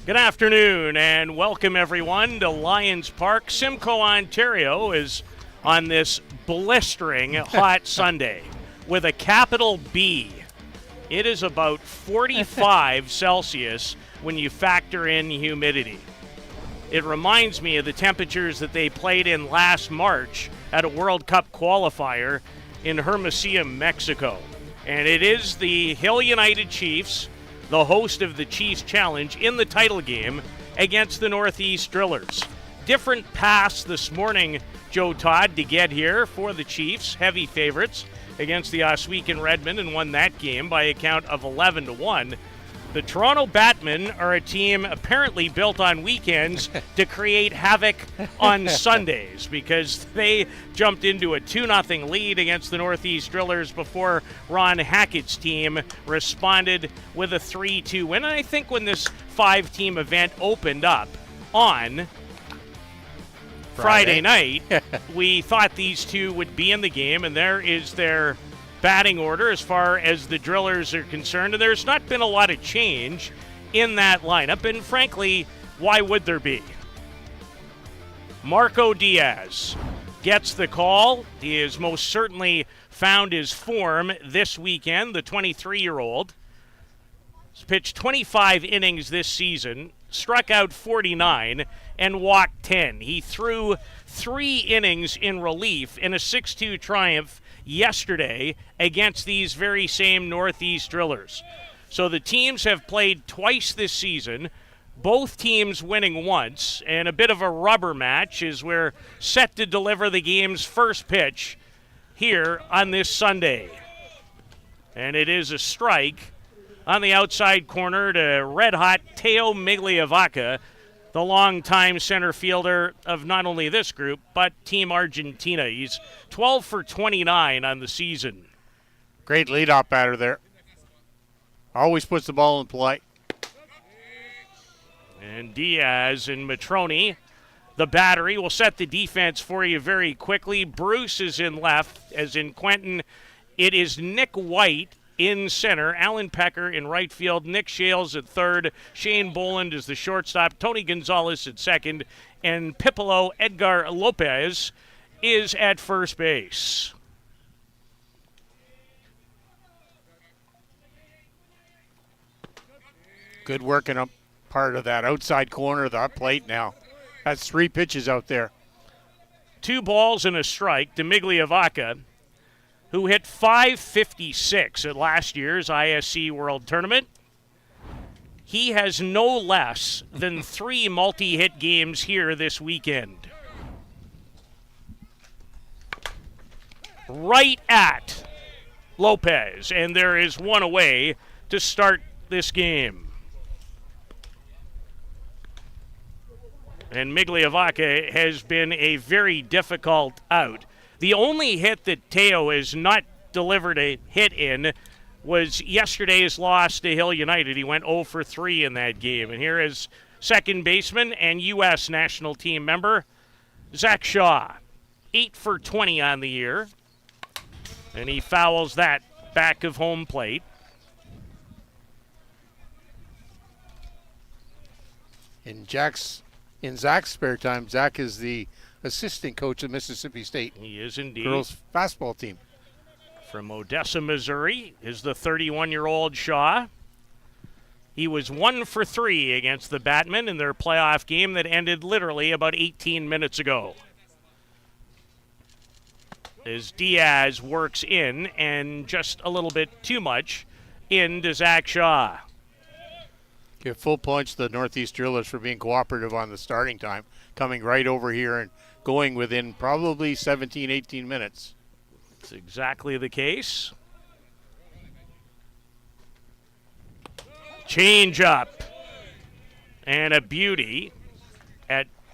Good afternoon and welcome everyone to Lions Park. Simcoe, Ontario is on this blistering hot Sunday with a capital B. It is about 45 Celsius when you factor in humidity. It reminds me of the temperatures that they played in last March at a World Cup qualifier in Hermosillo, Mexico. And it is the Hill United Chiefs, the host of the Chiefs Challenge, in the title game against the Northeast Drillers. Different pass this morning, Joe Todd, to get here for the Chiefs, heavy favorites against the Oswegan Redmen, and won that game by a count of 11-1. The Toronto Batmen are a team apparently built on weekends to create havoc on Sundays, because they jumped into a 2-0 lead against the Northeast Drillers before Ron Hackett's team responded with a 3-2 win. And I think when this 5-team event opened up on Friday night, we thought these two would be in the game, and there is their batting order as far as the Drillers are concerned. And there's not been a lot of change in that lineup, and frankly, why would there be? Marco Diaz gets the call. He has most certainly found his form this weekend. The 23-year-old has pitched 25 innings this season, struck out 49, and walked 10. He threw 3 innings in relief in a 6-2 triumph yesterday against these very same Northeast Drillers. So the teams have played twice this season, both teams winning once, and a bit of a rubber match as we're set to deliver the game's first pitch here on this Sunday. And it is a strike on the outside corner to red-hot Teo Migliavaca, the longtime center fielder of not only this group, but Team Argentina. He's 12 for 29 on the season. Great leadoff batter there. Always puts the ball in play. And Diaz and Matroni, the battery, will set the defense for you very quickly. Bruce is in left, as in Quentin. It is Nick White in center, Alan Pecker in right field, Nick Shales at third, Shane Boland is the shortstop, Tony Gonzalez at second, and Pipolo Edgar Lopez is at first base. Good work in a part of that outside corner of the plate now. That's 3 pitches out there. 2 balls and a strike to Migliavaca, who hit .556 at last year's ISC World Tournament. He has no less than 3 multi-hit games here this weekend. Right at Lopez, and there is one away to start this game. And Migliavaca has been a very difficult out. The only hit that Teo has not delivered a hit in was yesterday's loss to Hill United. He went 0 for 3 in that game. And here is second baseman and U.S. national team member Zach Shaw, 8 for 20 on the year. And he fouls that back of home plate. In Zach's spare time, Zach is the assistant coach of Mississippi State. He is indeed. Girls fastball team. From Odessa, Missouri is the 31-year-old Shaw. He was 1 for 3 against the Batmen in their playoff game that ended literally about 18 minutes ago. As Diaz works in, and just a little bit too much into Zach Shaw. Give full points to the Northeast Drillers for being cooperative on the starting time, coming right over here and going within probably 17, 18 minutes. That's exactly the case. Change up. And a beauty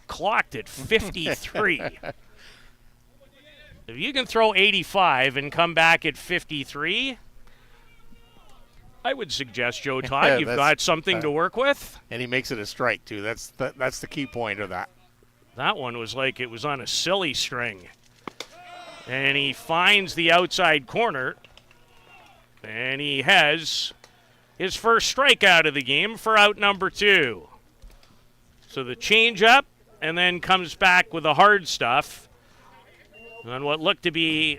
clocked at 53. If you can throw 85 and come back at 53, I would suggest, Joe Todd, you've got something to work with. And he makes it a strike, too. That's the key point of that. That one was like it was on a silly string. And he finds the outside corner. And he has his first strikeout of the game for out number 2. So the change-up, and then comes back with the hard stuff on what looked to be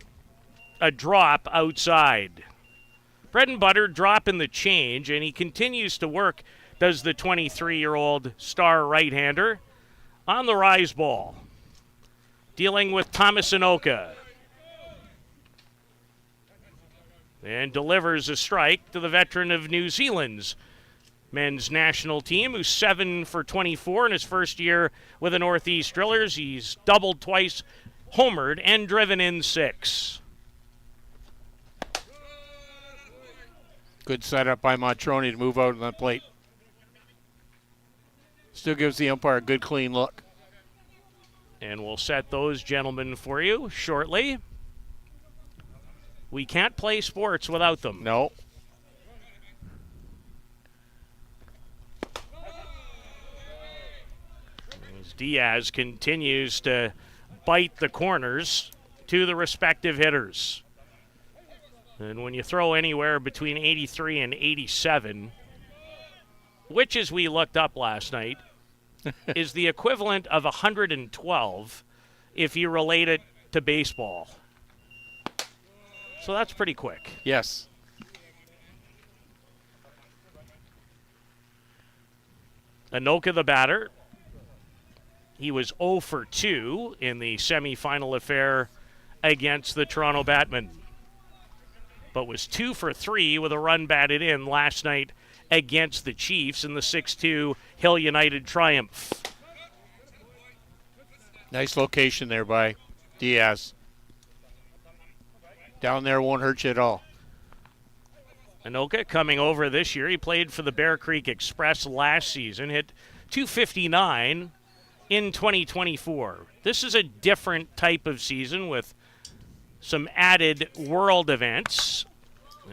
a drop outside. Bread and butter drop in the change, and he continues to work, does the 23-year-old star right-hander, on the rise ball. Dealing with Thomas Anoka. And delivers a strike to the veteran of New Zealand's men's national team, who's 7 for 24 in his first year with the Northeast Drillers. He's doubled twice, homered, and driven in 6. Good setup by Montroni to move out on the plate. Still gives the umpire a good, clean look. And we'll set those gentlemen for you shortly. We can't play sports without them. No. As Diaz continues to bite the corners to the respective hitters. And when you throw anywhere between 83 and 87, which, as we looked up last night, is the equivalent of 112 if you relate it to baseball. So that's pretty quick. Yes. Anoka, the batter. He was 0 for 2 in the semifinal affair against the Toronto Batmen, but was 2 for 3 with a run batted in last night against the Chiefs in the 6-2 Hill United triumph. Nice location there by Diaz. Down there won't hurt you at all. Anoka coming over this year. He played for the Bear Creek Express last season, hit .259 in 2024. This is a different type of season with some added world events.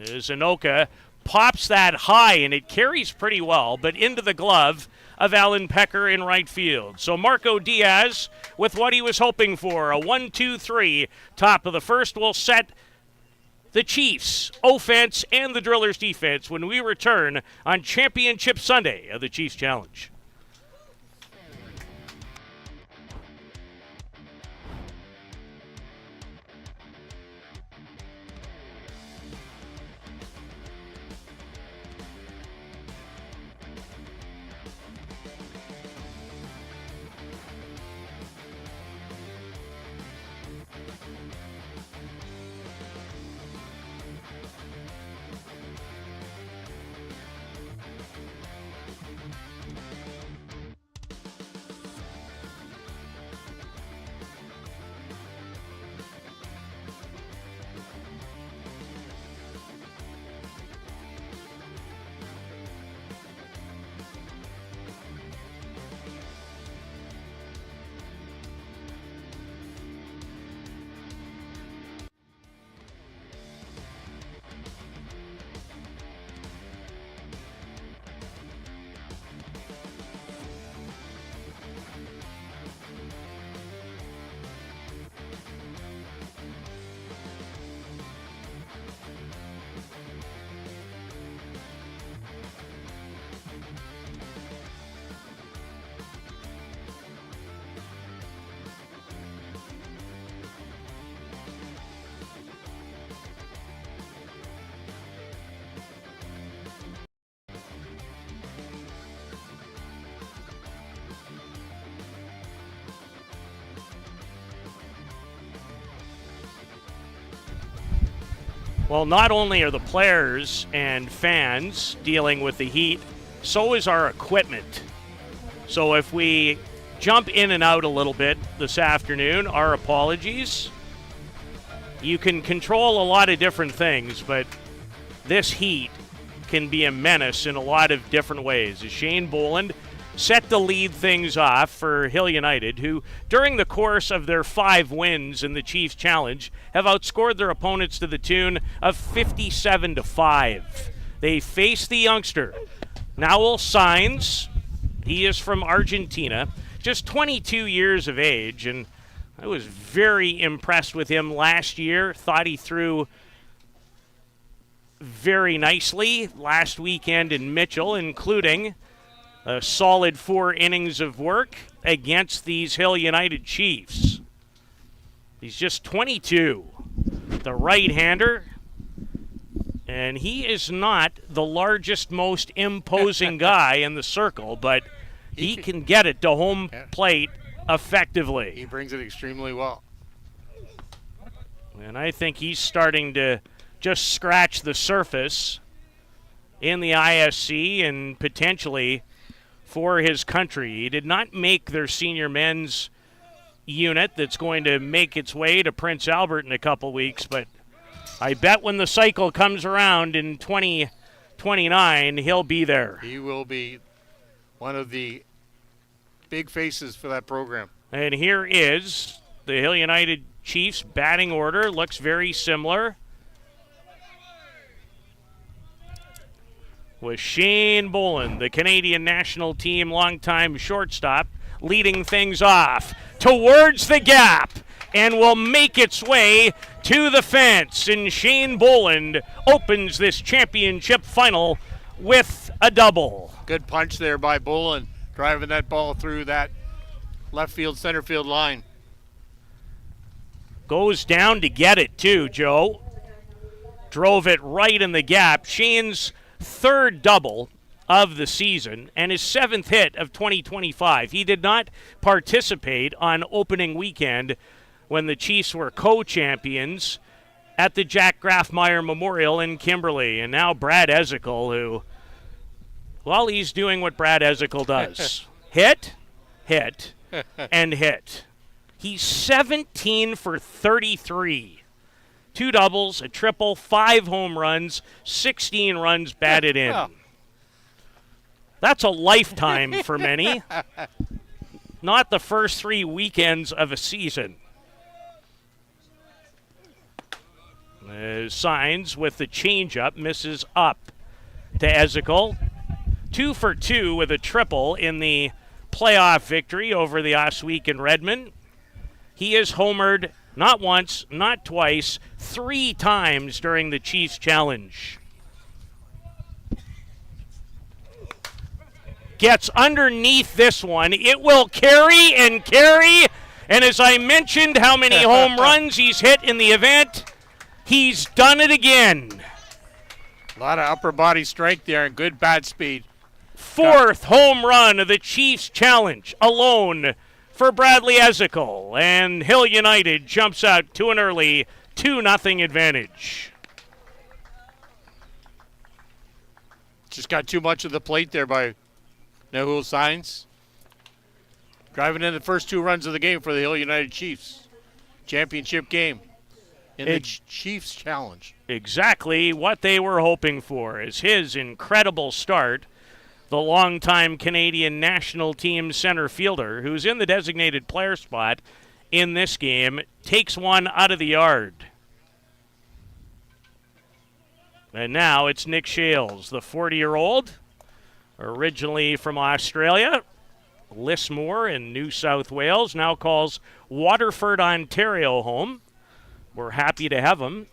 As Anoka pops that high, and it carries pretty well, but into the glove of Alan Pecker in right field. So Marco Diaz with what he was hoping for, a 1-2-3. Top of the first will set the Chiefs offense and the Drillers defense when we return on Championship Sunday of the Chiefs Challenge. Well, not only are the players and fans dealing with the heat, so is our equipment. So if we jump in and out a little bit this afternoon, our apologies. You can control a lot of different things, but this heat can be a menace in a lot of different ways. As Shane Boland set to lead things off for Hill United, who during the course of their 5 wins in the Chiefs Challenge have outscored their opponents to the tune of 57-5. They face the youngster, Nahuel Sainz. He is from Argentina, just 22 years of age, and I was very impressed with him last year. Thought he threw very nicely last weekend in Mitchell, including A solid 4 innings of work against these Hill United Chiefs. He's just 22, the right-hander, and he is not the largest, most imposing guy in the circle, but he can get it to home plate effectively. He brings it extremely well. And I think he's starting to just scratch the surface in the ISC and potentially for his country. He did not make their senior men's unit that's going to make its way to Prince Albert in a couple weeks, but I bet when the cycle comes around in 2029, he'll be there. He will be one of the big faces for that program. And here is the Hill United Chiefs batting order. Looks very similar. With Shane Boland, the Canadian national team longtime shortstop, leading things off towards the gap and will make its way to the fence. And Shane Boland opens this championship final with a double. Good punch there by Boland, driving that ball through that left field, center field line. Goes down to get it too, Joe. Drove it right in the gap. Shane's third double of the season and his 7th hit of 2025. He did not participate on opening weekend when the Chiefs were co-champions at the Jack Grafmeyer Memorial in Kimberley. And now Brad Ezekiel, who, well, he's doing what Brad Ezekiel does. Hit, and hit. He's 17 for 33. 2 doubles, a triple, 5 home runs, 16 runs batted in. That's a lifetime for many. Not the first 3 weekends of a season. Signs with the changeup, misses up to Ezekiel. 2 for 2 with a triple in the playoff victory over the Osweek in Redmond. He has homered not once, not twice, 3 times during the Chiefs challenge. Gets underneath this one. It will carry and carry. And as I mentioned how many home runs he's hit in the event, he's done it again. A lot of upper body strength there and good bat speed. 4th home run of the Chiefs challenge alone for Bradley Ezekiel. And Hill United jumps out to an early 2-0 advantage. Just got too much of the plate there by Nahul Sainz. Driving in the first 2 runs of the game for the Hill United Chiefs. Championship game in the Chiefs challenge. Exactly what they were hoping for is his incredible start. The longtime Canadian national team center fielder, who's in the designated player spot in this game, takes one out of the yard. And now it's Nick Shales, the 40-year-old, originally from Australia, Lismore in New South Wales, now calls Waterford, Ontario home. We're happy to have him.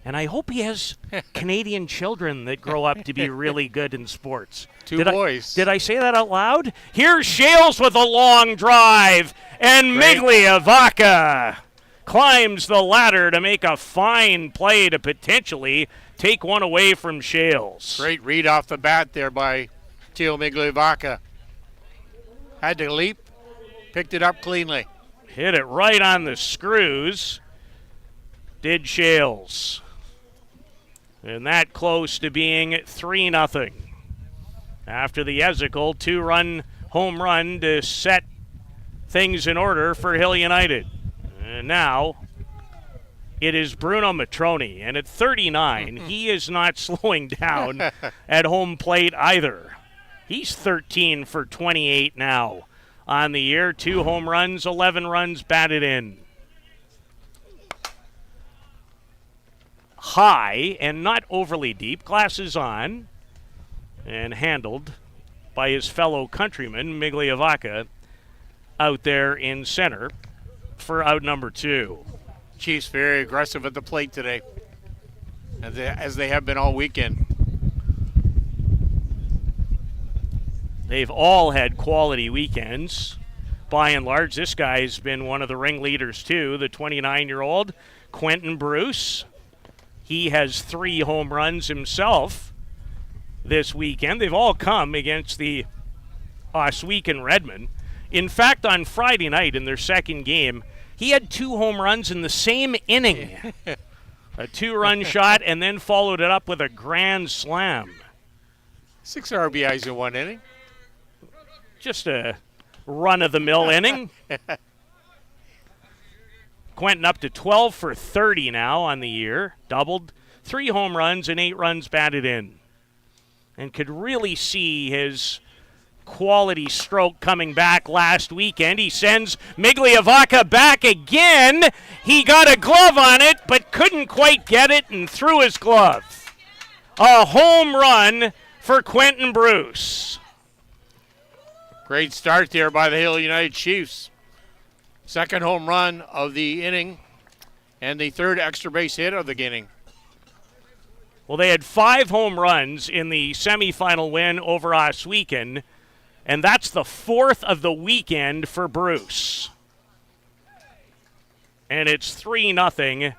And I hope he has Canadian children that grow up to be really good in sports. 2 boys. Did I say that out loud? Here's Shales with a long drive. And Migliavaca climbs the ladder to make a fine play to potentially take one away from Shales. Great read off the bat there by Teo Migliavaca. Had to leap, picked it up cleanly. Hit it right on the screws. Did Shales. And that close to being 3-0. After the Ezekiel 2-run home run to set things in order for Hill United. And now it is Bruno Matroni. And at 39, he is not slowing down at home plate either. He's 13 for 28 now on the year. 2 home runs, 11 runs batted in. High and not overly deep, glasses on, and handled by his fellow countryman, Migliavaca, out there in center for out number 2. Chiefs very aggressive at the plate today, as they have been all weekend. They've all had quality weekends. By and large, this guy's been one of the ringleaders too, the 29-year-old Quentin Bruce. He has 3 home runs himself this weekend. They've all come against the Oswegan Redmen. In fact, on Friday night in their second game, he had 2 home runs in the same inning. A 2-run shot and then followed it up with a grand slam. 6 RBIs in 1 inning. Just a run-of-the-mill inning. Quentin up to 12 for 30 now on the year. Doubled, 3 home runs and 8 runs batted in. And could really see his quality stroke coming back last weekend. He sends Migliavaca back again. He got a glove on it, but couldn't quite get it and threw his glove. A home run for Quentin Bruce. Great start there by the Hill United Chiefs. Second home run of the inning and the 3rd extra base hit of the inning. Well, they had 5 home runs in the semifinal win over Oswegan, and that's the 4th of the weekend for Bruce. And it's 3-0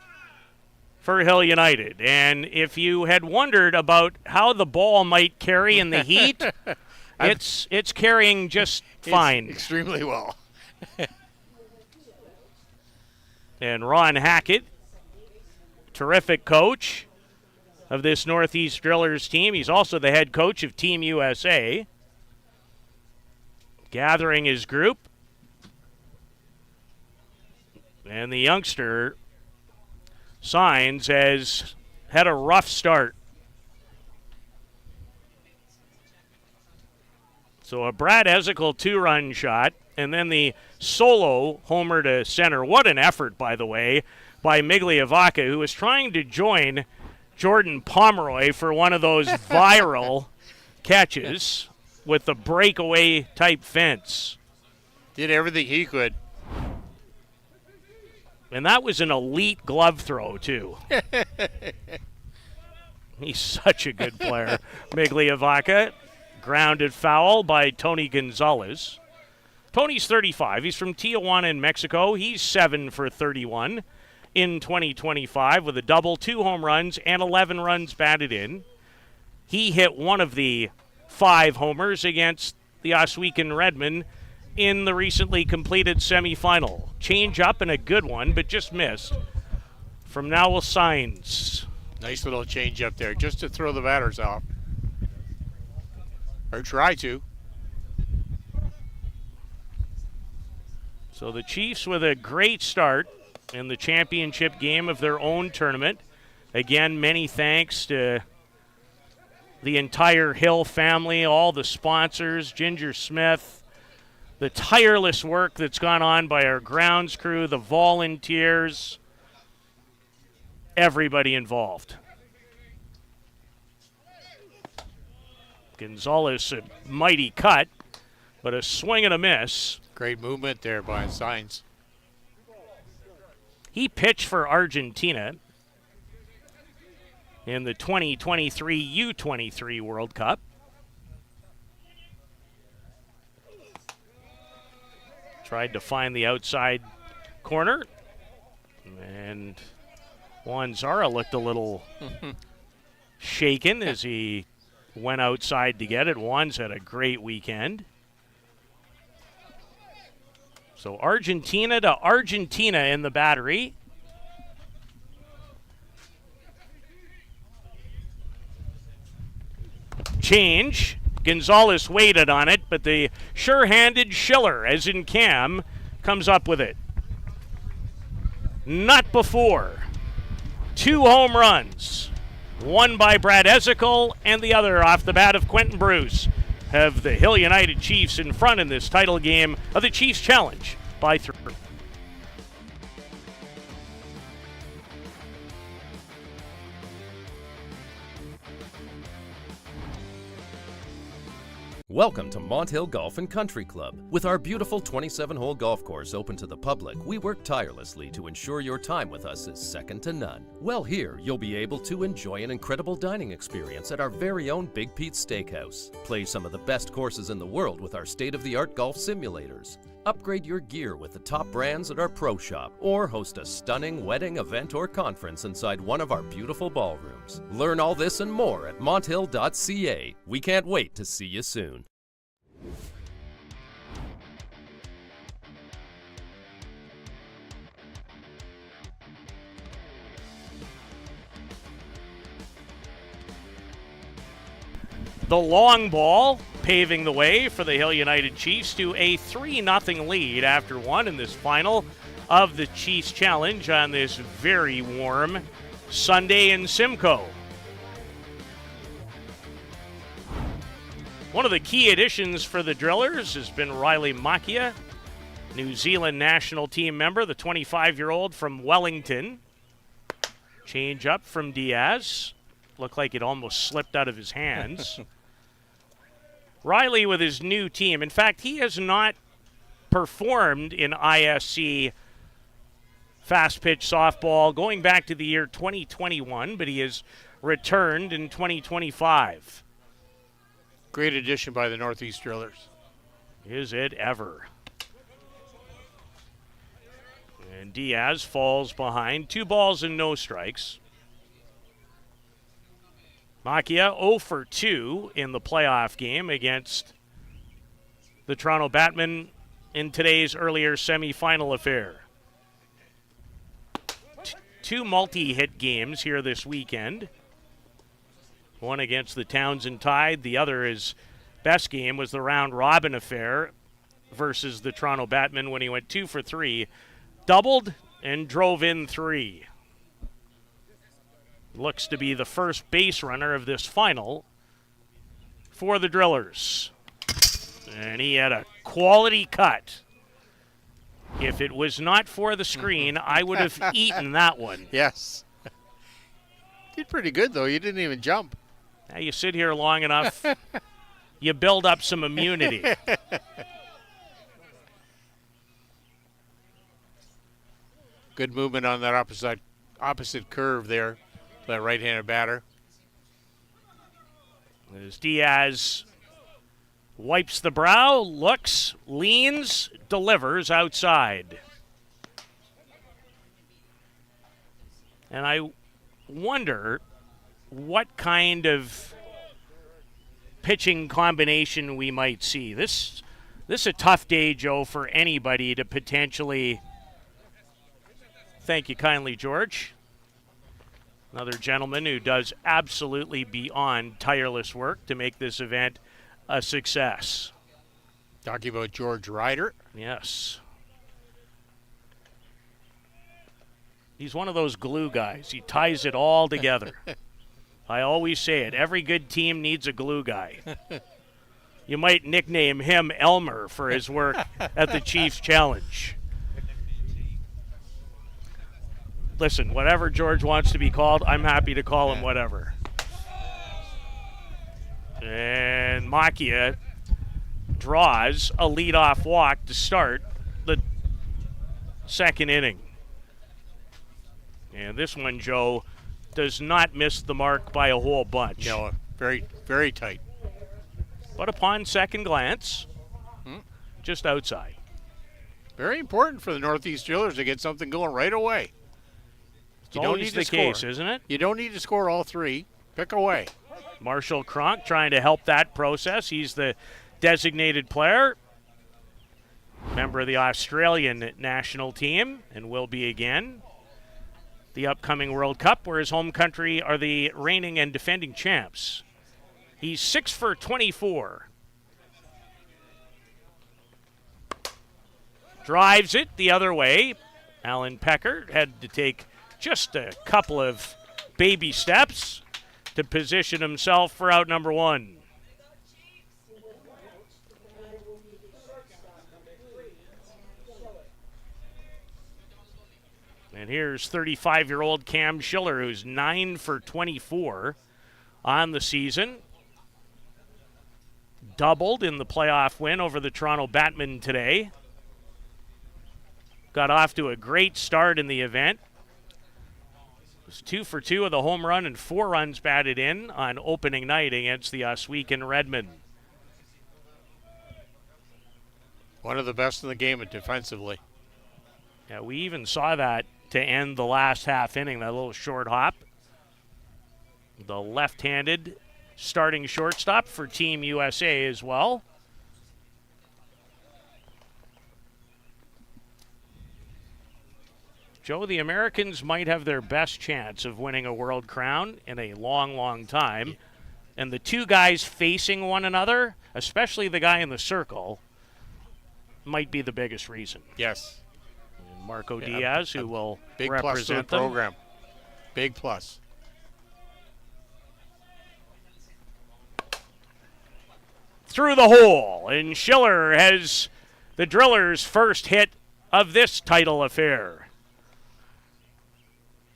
for Hill United. And if you had wondered about how the ball might carry in the heat, it's carrying just fine. Extremely well. And Ron Hackett, terrific coach of this Northeast Drillers team. He's also the head coach of Team USA. Gathering his group. And the youngster, Signs, has had a rough start. So a Brad Ezekiel 2-run shot, and then the solo homer to center. What an effort, by the way, by Migliavaca, who was trying to join Jordan Pomeroy for one of those viral catches with the breakaway type fence. Did everything he could. And that was an elite glove throw, too. He's such a good player. Migliavaca, grounded foul by Tony Gonzalez. Tony's 35. He's from Tijuana in Mexico. He's 7 for 31 in 2025 with a double, 2 home runs, and 11 runs batted in. He hit one of the 5 homers against the Oswegan Redmen in the recently completed semifinal. Change up and a good one, but just missed from Nowell Signs. Nice little change up there just to throw the batters off. Or try to. So the Chiefs with a great start in the championship game of their own tournament. Again, many thanks to the entire Hill family, all the sponsors, Ginger Smith, the tireless work that's gone on by our grounds crew, the volunteers, everybody involved. Gonzalez, a mighty cut, but a swing and a miss. Great movement there by Signs. He pitched for Argentina in the 2023 U23 World Cup. Tried to find the outside corner, and Juan Zara looked a little shaken as he went outside to get it. Juan's had a great weekend. So Argentina to Argentina in the battery. Change. Gonzalez waited on it, but the sure-handed Schiller, as in Cam, comes up with it. Not before. 2 home runs. One by Brad Ezekiel and the other off the bat of Quentin Bruce. Have the Hill United Chiefs in front in this title game of the Chiefs Challenge by 3. Welcome to Mont Hill Golf and Country Club. With our beautiful 27-hole golf course open to the public, we work tirelessly to ensure your time with us is second to none. Well, here you'll be able to enjoy an incredible dining experience at our very own Big Pete's Steakhouse. Play some of the best courses in the world with our state-of-the-art golf simulators. Upgrade your gear with the top brands at our pro shop, or host a stunning wedding, event, or conference inside one of our beautiful ballrooms. Learn all this and more at monthill.ca. We can't wait to see you soon. The long ball paving the way for the Hill United Chiefs to a 3-0 lead after one in this final of the Chiefs Challenge on this very warm Sunday in Simcoe. One of the key additions for the Drillers has been Riley Makia, New Zealand national team member, the 25-year-old from Wellington. Change up from Diaz. Looked like it almost slipped out of his hands. Riley with his new team. In fact, he has not performed in ISC fast pitch softball going back to the year 2021, but he has returned in 2025. Great addition by the Northeast Drillers. Is it ever? And Diaz falls behind. 2 balls and no strikes. Makia 0 for 2 in the playoff game against the Toronto Batmen in today's earlier semifinal affair. 2 multi-hit games here this weekend. One against the Townsend Tide. The other, his best game, was the round-robin affair versus the Toronto Batmen when he went 2 for 3, doubled, and drove in 3. Looks to be the first base runner of this final for the Drillers. And he had a quality cut. If it was not for the screen, I would have eaten that one. Yes. Did pretty good, though. You didn't even jump. Now you sit here long enough, you build up some immunity. Good movement on that opposite curve there. That right-handed batter. As Diaz wipes the brow, looks, leans, delivers outside. And I wonder what kind of pitching combination we might see. This is a tough day, Joe, for anybody to potentially. Thank you kindly, George. Another gentleman who does absolutely beyond tireless work to make this event a success. Talking about George Ryder. Yes. He's one of those glue guys. He ties it all together. I always say it. Every good team needs a glue guy. You might nickname him Elmer for his work at the Chiefs Challenge. Listen, whatever George wants to be called, I'm happy to call him whatever. And Makia draws a leadoff walk to start the second inning. And this one, Joe, does not miss the mark by a whole bunch. No, very, very tight. But upon second glance, just outside. Very important for the Northeast Drillers to get something going right away. It's always the case, isn't it? You don't need to score all 3. Pick away. Marshall Cronk trying to help that process. He's the designated player, member of the Australian national team, and will be again. The upcoming World Cup, where his home country are the reigning and defending champs. He's 6 for 24. Drives it the other way. Alan Pecker had to take just a couple of baby steps to position himself for out number 1. And here's 35-year-old Cam Schiller, who's 9 for 24 on the season. doubled in the playoff win over the Toronto Batmen today. Got off to a great start in the event. Was 2 for 2 with a home run and 4 runs batted in on opening night against the Oswegan Redmen. One of the best in the game defensively. Yeah, we even saw that to end the last half inning, that little short hop. The left-handed starting shortstop for Team USA as well. Joe, the Americans might have their best chance of winning a World Crown in a long, long time. And the two guys facing one another, especially the guy in the circle, might be the biggest reason. Yes. And Marco Diaz, who will big plus to the represent them. program. Big plus. Through the hole, and Schiller has the Drillers' first hit of this title affair.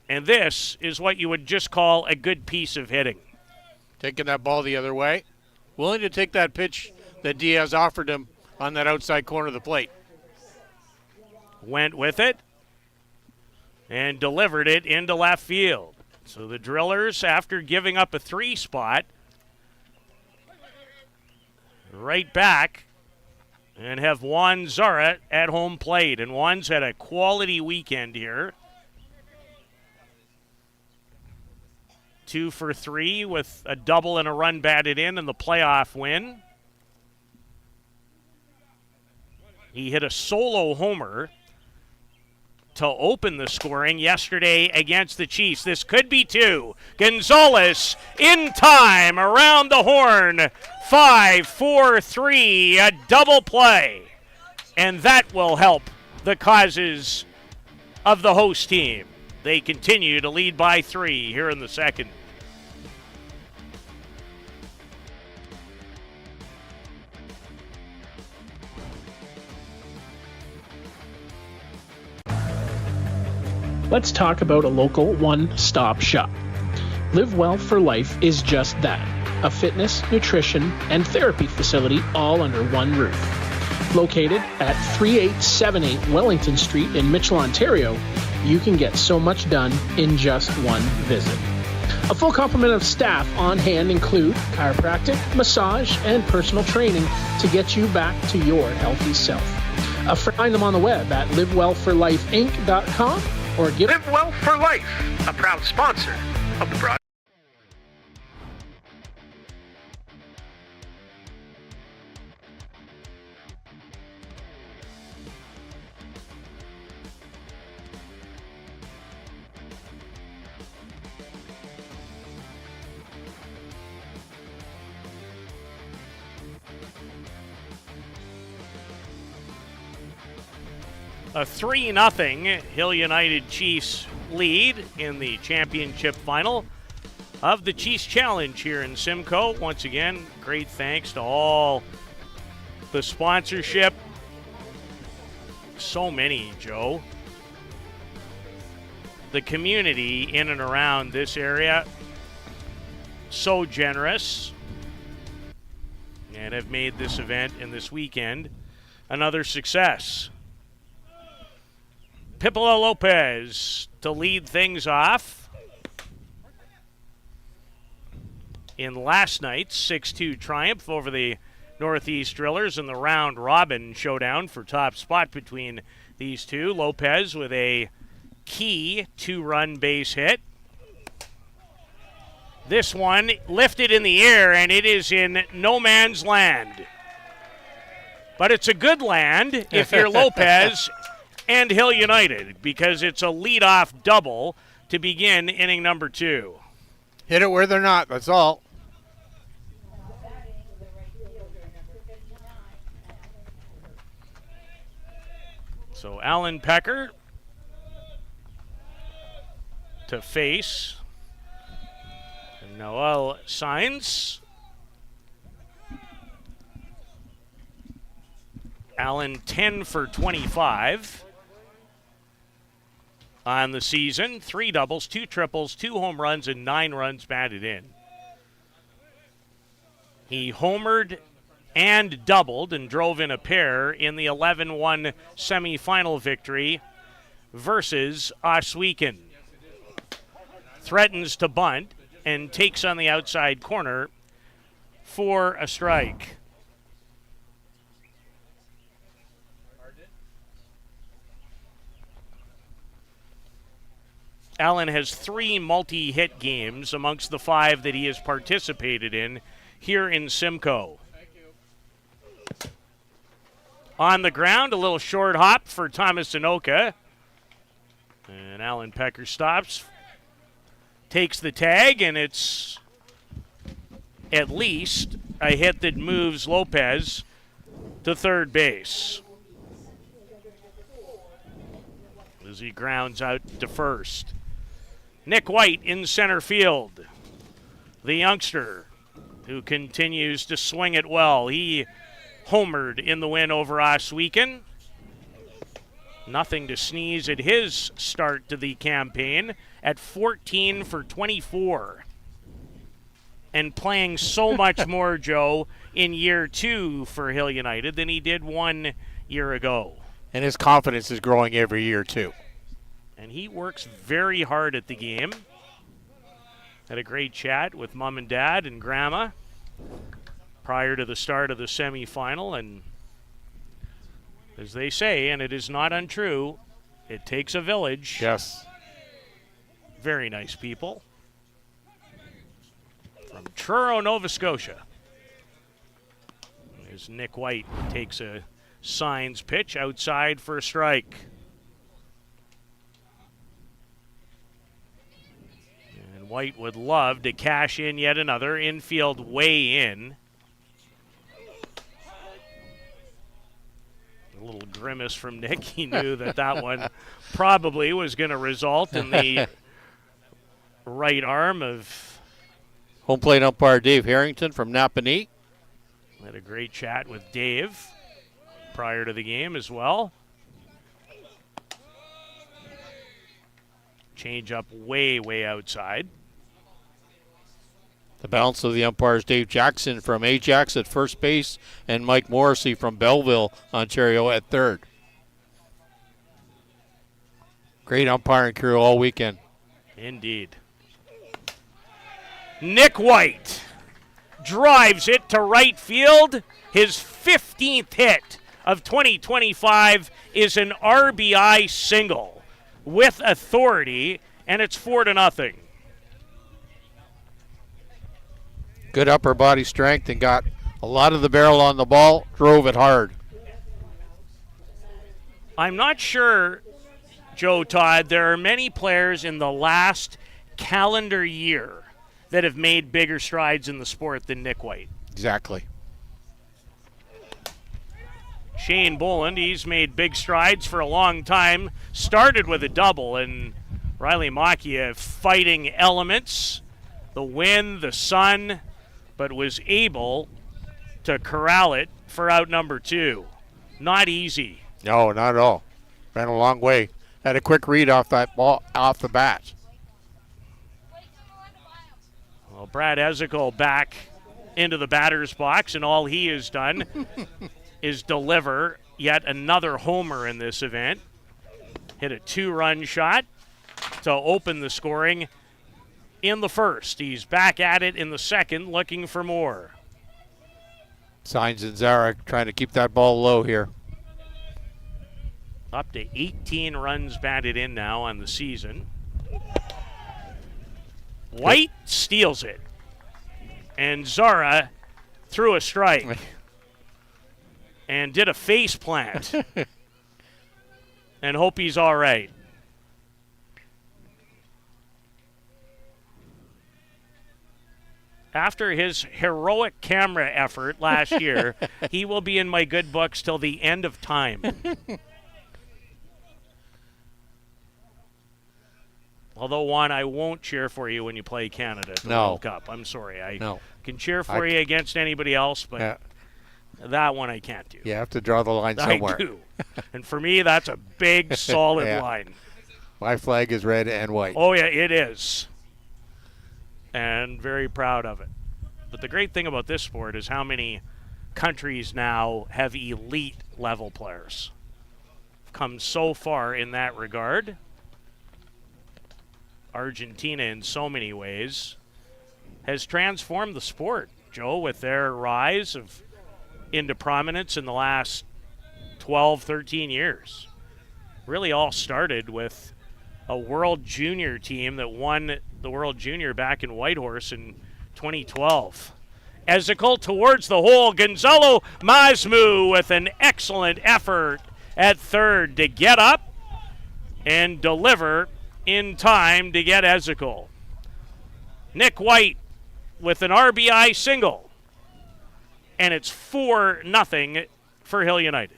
And this is what you would just call a good piece of hitting. Taking that ball the other way. Willing to take that pitch that Diaz offered him on that outside corner of the plate. Went with it and delivered it into left field. So the Drillers, after giving up a 3 spot, right back and have Juan Zara at home plate. And Juan's had a quality weekend here. 2 for 3 with a double and a run batted in the playoff win. He hit a solo homer to open the scoring yesterday against the Chiefs. This could be 2. Gonzalez in time around the horn. 5-4-3, a double play. And that will help the causes of the host team. They continue to lead by 3 here in the second. Let's talk about a local one-stop shop. Live Well for Life is just that, a fitness, nutrition, and therapy facility all under one roof. Located at 3878 Wellington Street in Mitchell, Ontario, you can get so much done in just one visit. A full complement of staff on hand include chiropractic, massage, and personal training to get you back to your healthy self. Find them on the web at livewellforlifeinc.com or give Live Well for Life, a proud sponsor of the broadcast. A 3-0 Hill United Chiefs lead in the championship final of the Chiefs Challenge here in Simcoe. Once again, great thanks to all the sponsorship. So many, Joe. The community in and around this area, so generous, and have made this event and this weekend another success. Pipolo Lopez to lead things off in last night's 6-2 triumph over the Northeast Drillers in the round-robin showdown for top spot between these two. Lopez with a key 2-run base hit. This one lifted in the air, and it is in no man's land. But it's a good land if you're Lopez and Hill United, because it's a leadoff double to begin inning number 2. Hit it where they're not, that's all. So Alan Pecker to face Noel Sainz. Allen 10 for 25 on the season. 3 doubles, 2 triples, 2 home runs, and 9 runs batted in. He homered and doubled and drove in a pair in the 11-1 semifinal victory versus Oswegan. Threatens to bunt and takes on the outside corner for a strike. Allen has 3 multi-hit games amongst the 5 that he has participated in here in Simcoe. On the ground, a little short hop for Thomas Anoka. And Alan Pecker stops, takes the tag, and it's at least a hit that moves Lopez to third base as he grounds out to first. Nick White in center field, the youngster who continues to swing it well. He homered in the win over Oswegan. Nothing to sneeze at his start to the campaign at 14 for 24. And playing so much more, Joe, in year 2 for Hill United than he did 1 year ago. And his confidence is growing every year, too. And he works very hard at the game. Had a great chat with Mom and Dad and Grandma prior to the start of the semifinal. And as they say, and it is not untrue, it takes a village. Yes. Very nice people. From Truro, Nova Scotia. As Nick White takes a signs pitch outside for a strike. And White would love to cash in yet another infield way in. A little grimace from Nick. He knew that one probably was going to result in the right arm of home plate umpire Dave Harrington from Napanee. Had a great chat with Dave prior to the game as well. Change up way outside. The balance of the umpires, Dave Jackson from Ajax at first base and Mike Morrissey from Belleville, Ontario at third. Great umpiring crew all weekend. Indeed. Nick White drives it to right field. His 15th hit of 2025 is an RBI single with authority, and it's 4-0. Good upper body strength and got a lot of the barrel on the ball, drove it hard. I'm not sure, Joe Todd, there are many players in the last calendar year that have made bigger strides in the sport than Nick White. Exactly. Shane Boland, he's made big strides for a long time. Started with a double, and Riley Macchia fighting elements, the wind, the sun, but was able to corral it for out number 2. Not easy. No, not at all. Ran a long way. Had a quick read off that ball, off the bat. Well, Brad Ezekiel back into the batter's box, and all he has done is deliver yet another homer in this event. Hit a 2-run shot to open the scoring in the first. He's back at it in the second, looking for more. Signs and Zara trying to keep that ball low here. Up to 18 runs batted in now on the season. White steals it. And Zara threw a strike. And did a face plant. And hope he's all right. After his heroic camera effort last year, he will be in my good books till the end of time. Although, Juan, I won't cheer for you when you play Canada at the World Cup. I'm sorry. I can cheer for you against anybody else, but that one I can't do. You have to draw the line somewhere. I do. And for me, that's a big, solid line. My flag is red and white. Oh, yeah, it is. And very proud of it. But the great thing about this sport is how many countries now have elite level players. Come so far in that regard. Argentina, in so many ways, has transformed the sport, Joe, with their rise into prominence in the last 12, 13 years. Really all started with a World Junior team that won the World Junior back in Whitehorse in 2012. Ezekiel towards the hole. Gonzalo Masmu with an excellent effort at third to get up and deliver in time to get Ezekiel. Nick White with an RBI single. And it's 4-0 for Hill United.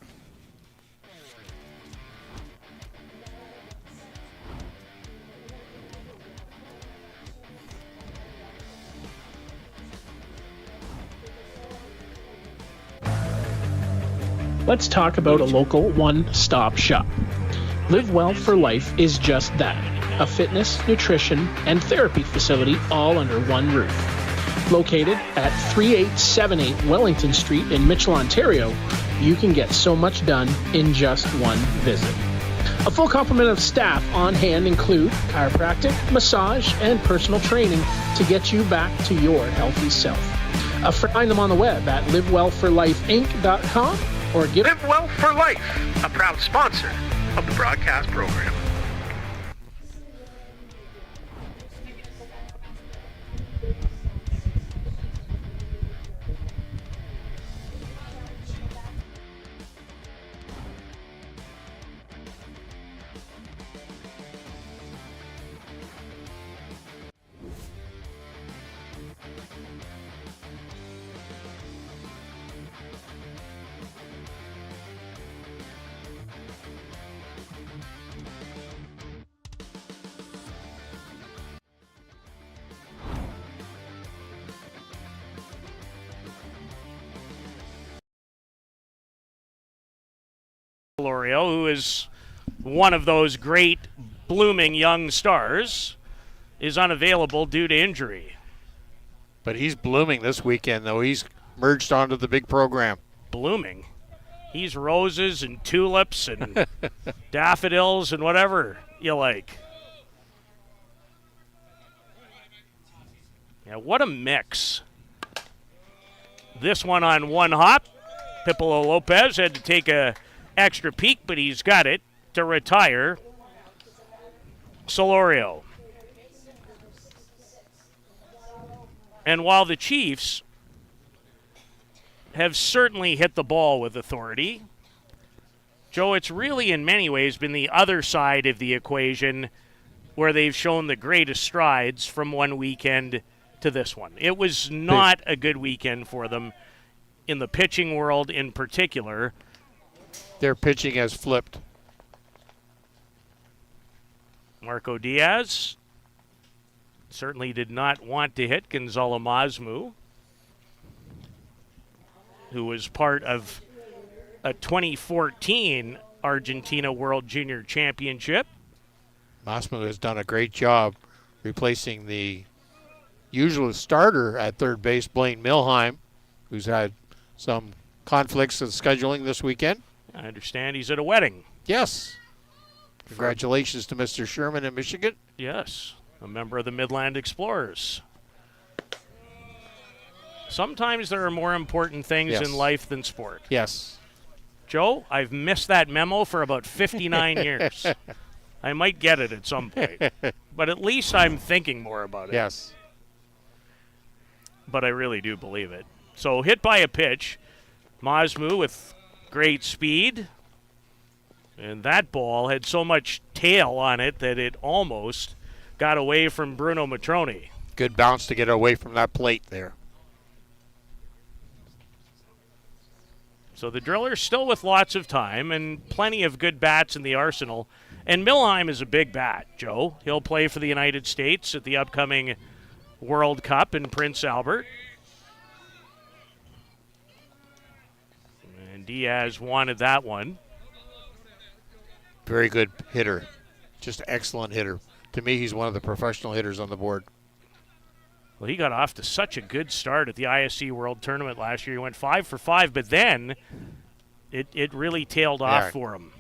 Let's talk about a local one-stop shop. Live Well for Life is just that. A fitness, nutrition, and therapy facility all under one roof. Located at 3878 Wellington Street in Mitchell, Ontario, you can get so much done in just one visit. A full complement of staff on hand include chiropractic, massage, and personal training to get you back to your healthy self. Find them on the web at livewellforlifeinc.com or give Live Well for Life, a proud sponsor of the broadcast program. Lorio, who is one of those great blooming young stars, is unavailable due to injury. But he's blooming this weekend, though. He's merged onto the big program. Blooming? He's roses and tulips and daffodils and whatever you like. Yeah, what a mix. This one on one hop. Pipolo Lopez had to take a extra peek, but he's got it to retire Solorio. And while the Chiefs have certainly hit the ball with authority, Joe, it's really in many ways been the other side of the equation where they've shown the greatest strides from one weekend to this one. It was not a good weekend for them in the pitching world in particular. Their pitching has flipped. Marco Diaz certainly did not want to hit Gonzalo Masmu, who was part of a 2014 Argentina World Junior Championship. Masmu has done a great job replacing the usual starter at third base, Blaine Milheim, who's had some conflicts of scheduling this weekend. I understand he's at a wedding. Yes. Congratulations to Mr. Sherman in Michigan. Yes, a member of the Midland Explorers. Sometimes there are more important things in life than sport. Yes. Joe, I've missed that memo for about 59 years. I might get it at some point. But at least I'm thinking more about it. Yes. But I really do believe it. So hit by a pitch. Masmu with great speed. And that ball had so much tail on it that it almost got away from Bruno Matroni. Good bounce to get away from that plate there. So the Drillers still with lots of time and plenty of good bats in the arsenal. And Milheim is a big bat, Joe. He'll play for the United States at the upcoming World Cup in Prince Albert. And Diaz wanted that one. Very good hitter. Just excellent hitter. To me, he's one of the professional hitters on the board. Well, he got off to such a good start at the ISC World Tournament last year. He went 5 for 5, but then it really tailed off for him.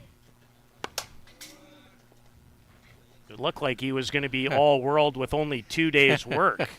It looked like he was going to be all world with only 2 days' work.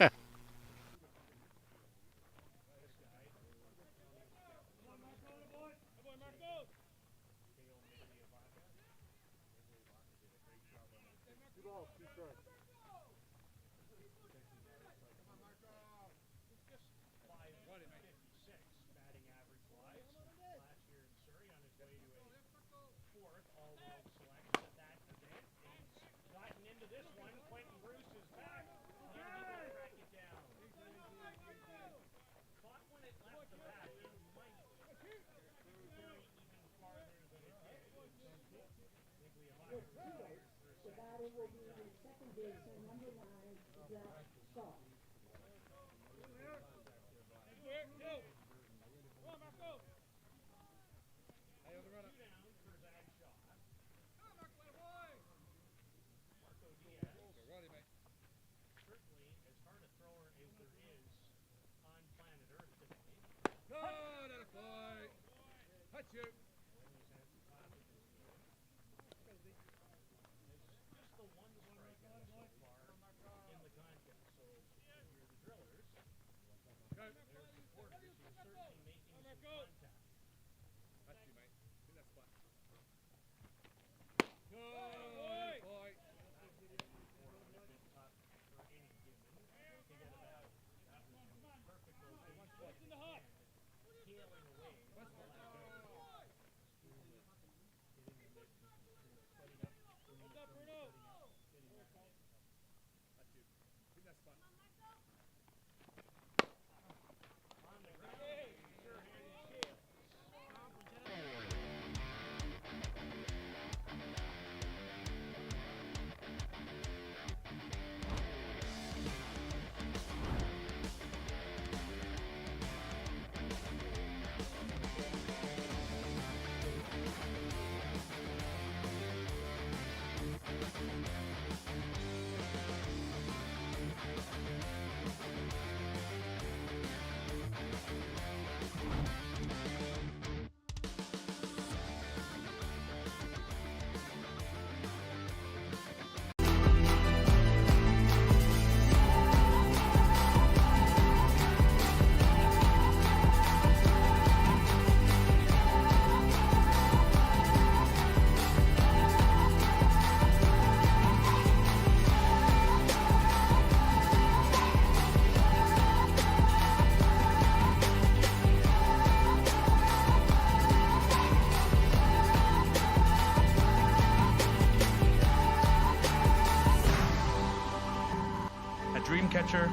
Dreamcatcher,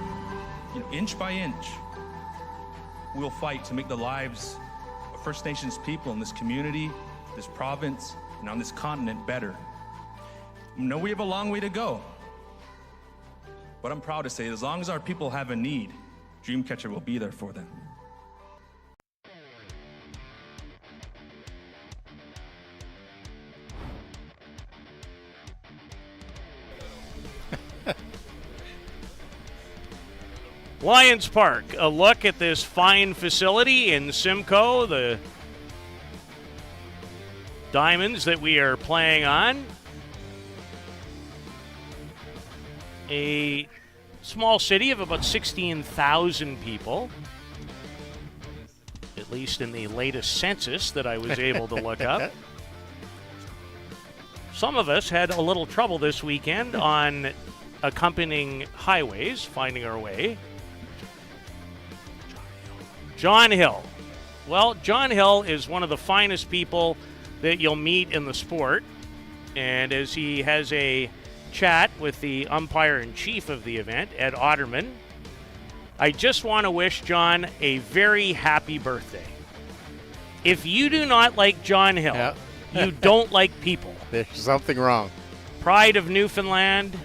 inch by inch, we'll fight to make the lives of First Nations people in this community, this province, and on this continent better. I know we have a long way to go, but I'm proud to say as long as our people have a need, Dreamcatcher will be there for them. Lions Park, a look at this fine facility in Simcoe, the diamonds that we are playing on. A small city of about 16,000 people, at least in the latest census that I was able to look up. Some of us had a little trouble this weekend on accompanying highways, finding our way. John Hill. Well, John Hill is one of the finest people that you'll meet in the sport. And as he has a chat with the umpire-in-chief of the event, Ed Otterman, I just want to wish John a very happy birthday. If you do not like John Hill, you don't like people. There's something wrong. Pride of Newfoundland.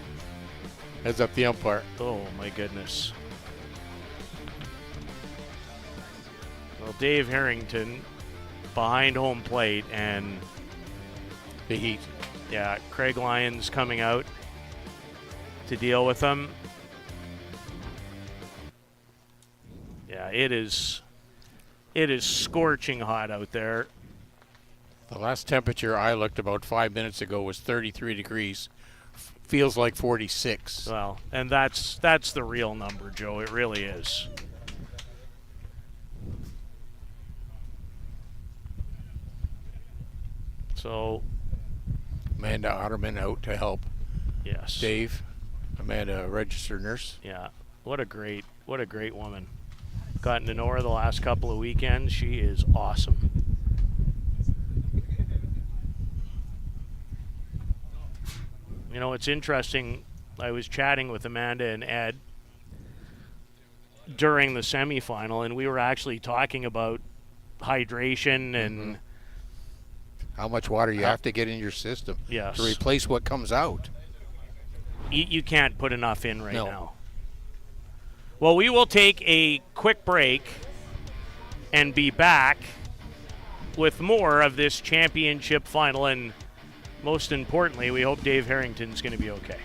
Heads up the umpire. Oh, my goodness. Well, Dave Harrington behind home plate, and the heat. Yeah, Craig Lyons coming out to deal with them. Yeah, it is scorching hot out there. The last temperature I looked about 5 minutes ago was 33 degrees. Feels like 46. Well, and that's the real number, Joe. It really is. So, Amanda Otterman out to help yes. Dave. Amanda, a registered nurse. Yeah. What a great woman. Gotten to know her the last couple of weekends. She is awesome. You know, it's interesting. I was chatting with Amanda and Ed during the semifinal, and we were actually talking about hydration and how much water you have to get in your system yes. to replace what comes out. You can't put enough in right No. now. Well, we will take a quick break and be back with more of this championship final. And most importantly, we hope Dave Harrington's going to be okay.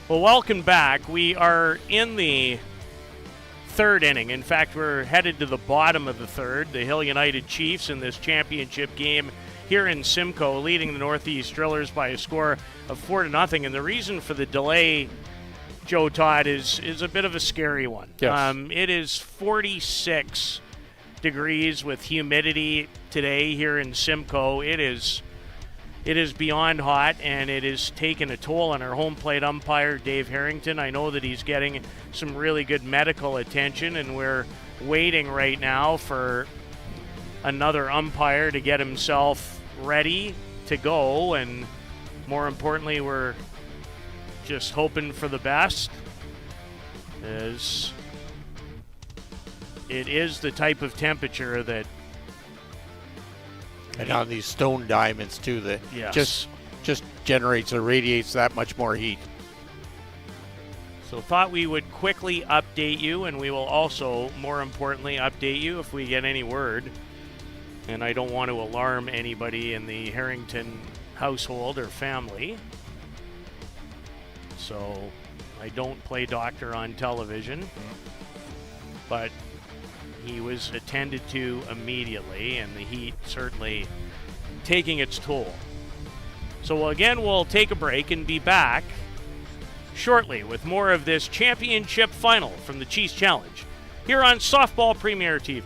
Well, welcome back. We are in the third inning. In fact, we're headed to the bottom of the third. The Hill United Chiefs in this championship game here in Simcoe, leading the Northeast Drillers by a score of 4-0. And the reason for the delay, Joe Todd, is a bit of a scary one. Yes. It is 46 degrees with humidity today here in Simcoe. It is beyond hot, and it has taken a toll on our home plate umpire, Dave Harrington. I know that he's getting some really good medical attention, and we're waiting right now for another umpire to get himself ready to go, and more importantly, we're just hoping for the best, as it is the type of temperature that And on these stone diamonds too, that Yes. just generates or radiates that much more heat. So thought we would quickly update you, and we will also, more importantly, update you if we get any word. And I don't want to alarm anybody in the Harrington household or family. So I don't play doctor on television. But he was attended to immediately, and the heat certainly taking its toll. So again, we'll take a break and be back shortly with more of this championship final from the Chiefs Challenge here on Softball Premier TV.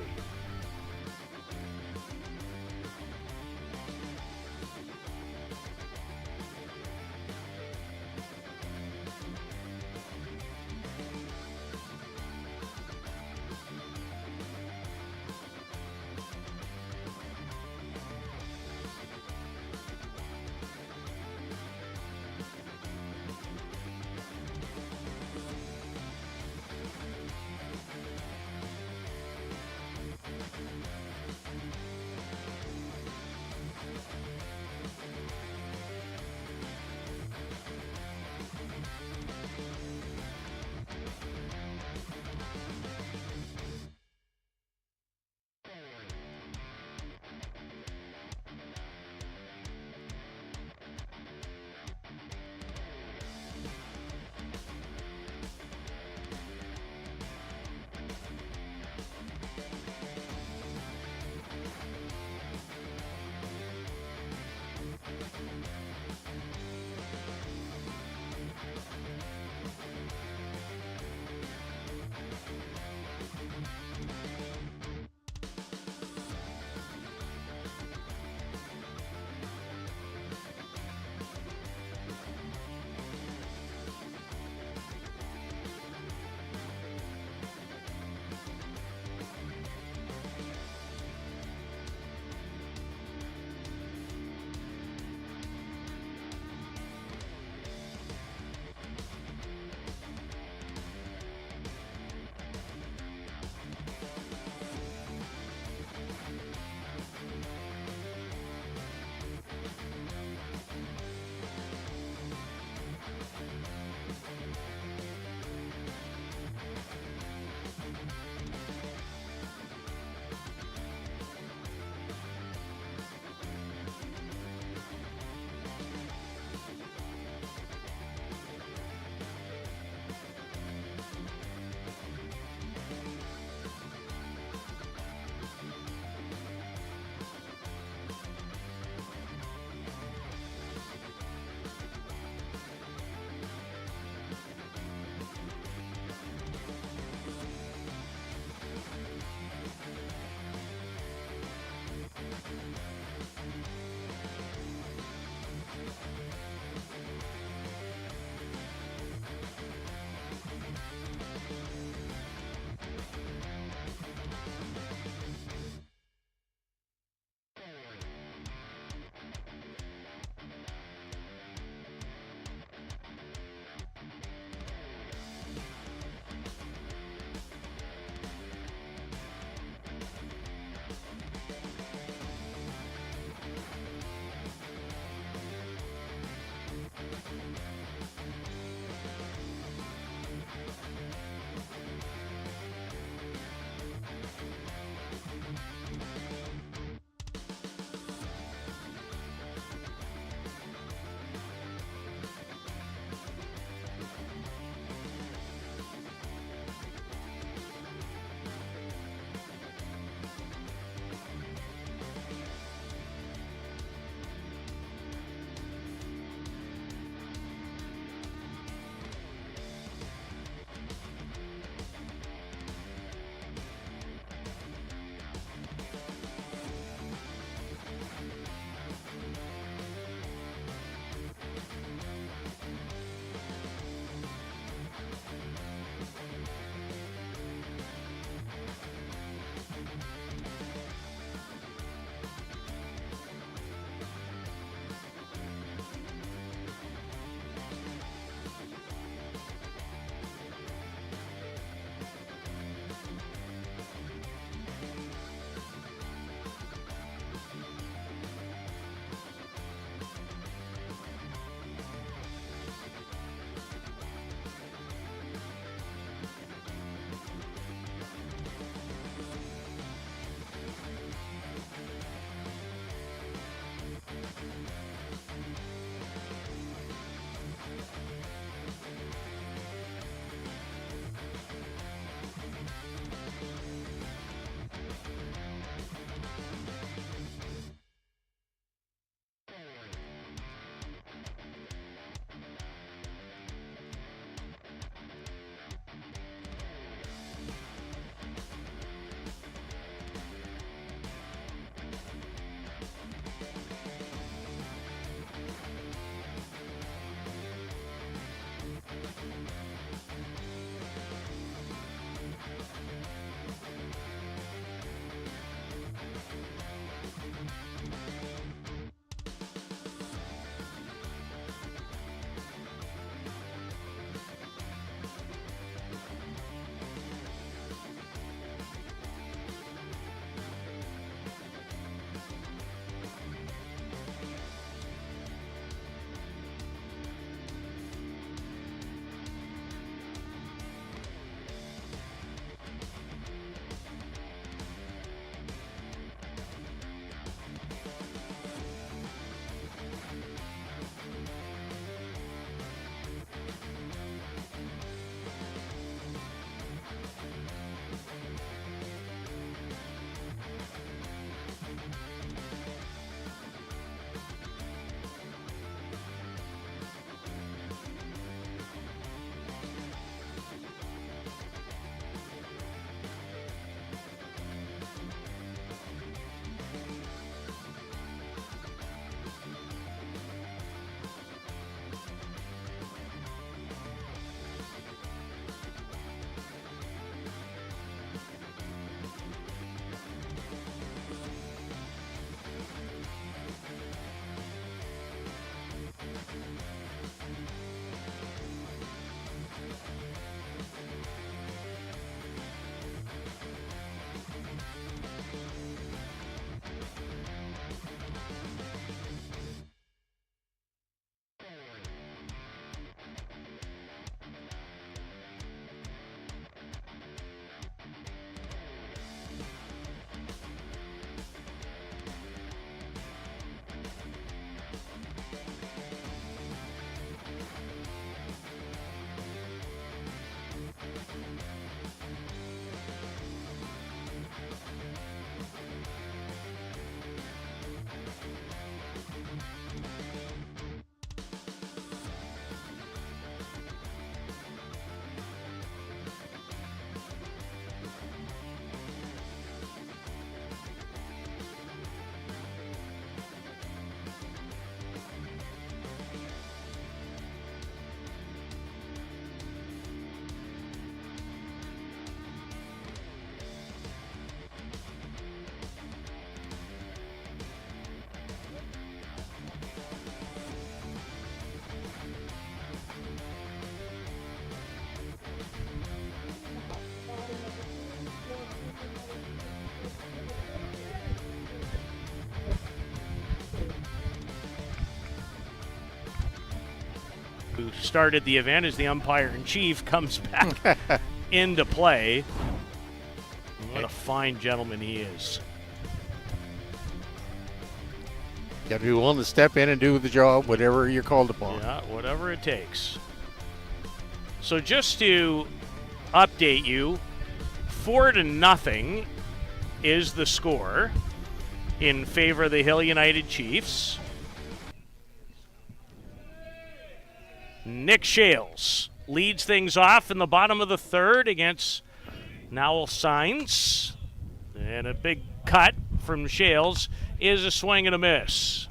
who started the event as the umpire-in-chief, comes back into play. What a fine gentleman he is. You got to be willing to step in and do the job, whatever you're called upon. Yeah, whatever it takes. So just to update you, 4-0 is the score in favor of the Hill United Chiefs. Nick Shales leads things off in the bottom of the third against Nowell Signs. And a big cut from Shales is a swing and a miss.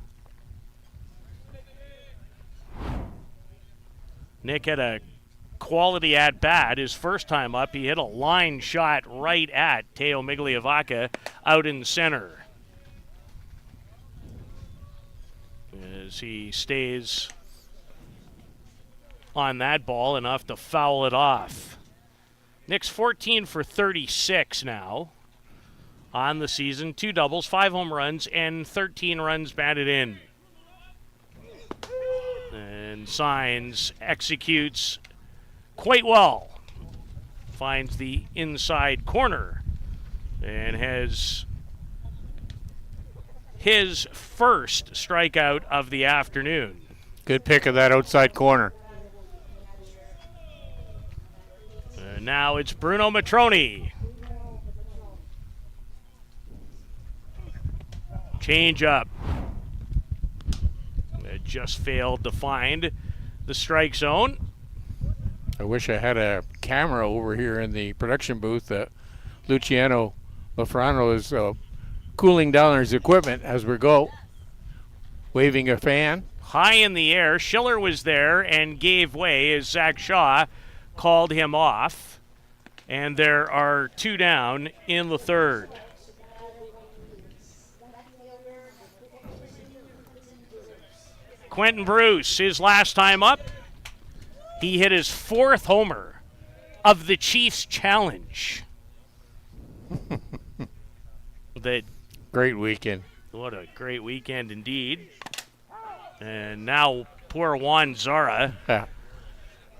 Nick had a quality at bat his first time up. He hit a line shot right at Teo Migliavaca out in center. As he stays on that ball enough to foul it off. Nick's 14 for 36 now on the season. 2 doubles, 5 home runs, and 13 runs batted in. And Signs executes quite well. Finds the inside corner and has his first strikeout of the afternoon. Good pick of that outside corner. And now it's Bruno Matroni. Change up. It just failed to find the strike zone. I wish I had a camera over here in the production booth. Luciano Lafrano is cooling down his equipment as we go, waving a fan. High in the air, Schiller was there and gave way as Zach Shaw called him off. And there are 2 down in the third. Quentin Bruce, his last time up, he hit his 4th homer of the Chiefs challenge. Great weekend. What a great weekend indeed. And now poor Juan Zara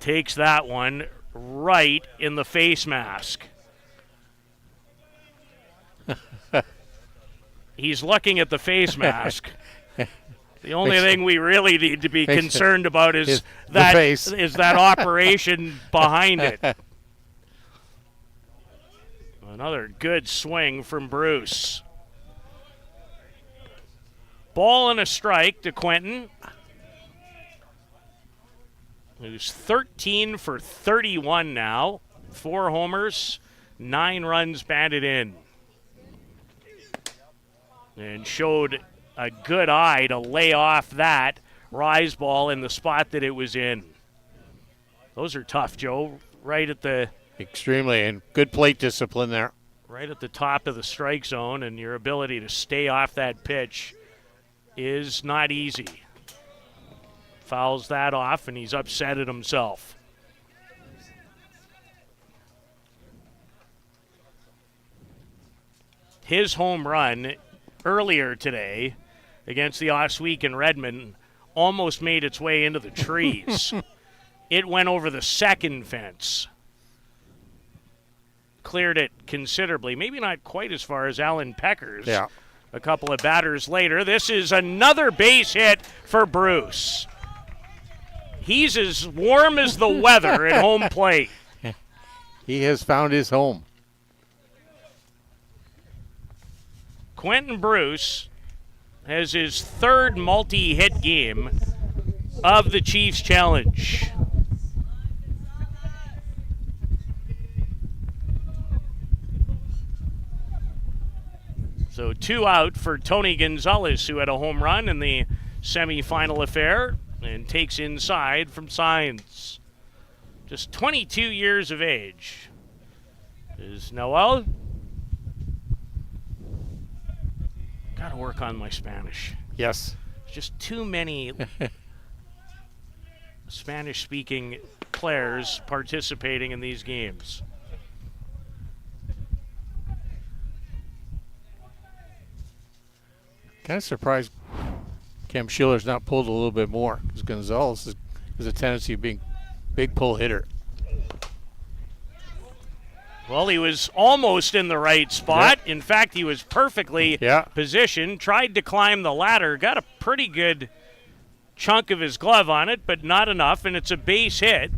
takes that one right in the face mask. He's looking at the face mask. The only thing we really need to be concerned about is that operation behind it. Another good swing from Bruce. Ball and a strike to Quentin, who's 13 for 31 now. 4 homers, 9 runs batted in. And showed a good eye to lay off that rise ball in the spot that it was in. Those are tough, Joe. Right at the... Extremely, and good plate discipline there. Right at the top of the strike zone, and your ability to stay off that pitch is not easy. Fouls that off, and he's upset at himself. His home run earlier today against the Oswegan Redmond almost made its way into the trees. It went over the second fence. Cleared it considerably, maybe not quite as far as Alan Pecker's. Yeah. A couple of batters later. This is another base hit for Bruce. He's as warm as the weather at home plate. He has found his home. Quentin Bruce has his 3rd multi-hit game of the Chiefs Challenge. So 2 out for Tony Gonzalez, who had a home run in the semifinal affair and takes inside from Signs. Just 22 years of age is Noel. Got to work on my Spanish. Yes. There's just too many Spanish-speaking players participating in these games. Kind of surprised Cam Schiller's not pulled a little bit more, because Gonzalez has Has a tendency of being big pull hitter. Well, he was almost in the right spot. Yeah. In fact, he was perfectly positioned, tried to climb the ladder, got a pretty good chunk of his glove on it, but not enough, and it's a base hit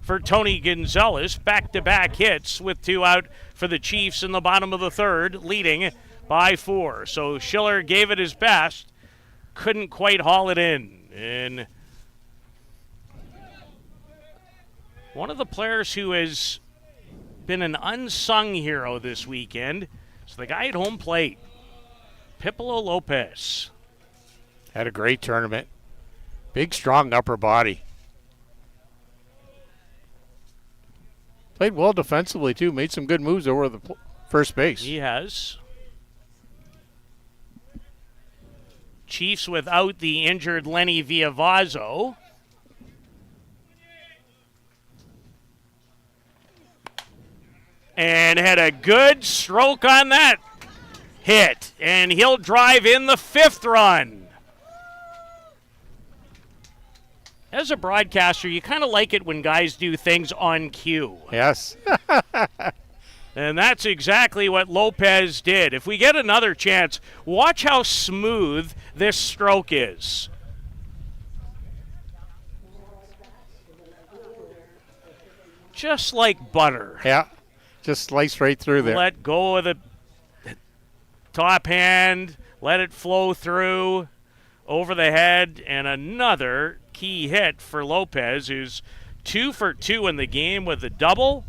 for Tony Gonzalez. Back-to-back hits with 2 out for the Chiefs in the bottom of the third, leading by 4. So Schiller gave it his best, couldn't quite haul it in. And one of the players who has been an unsung hero this weekend is the guy at home plate, Pipolo Lopez. Had a great tournament. Big, strong upper body. Played well defensively, too. Made some good moves over the first base. He has. Chiefs without the injured Lenny Villavazzo. And had a good stroke on that hit. And he'll drive in the 5th run. As a broadcaster, you kind of like it when guys do things on cue. Yes. And that's exactly what Lopez did. If we get another chance, watch how smooth this stroke is. Just like butter. Yeah. Just sliced right through there. Let go of the top hand, let it flow through, over the head, and another key hit for Lopez, who's 2 for 2 in the game with a double,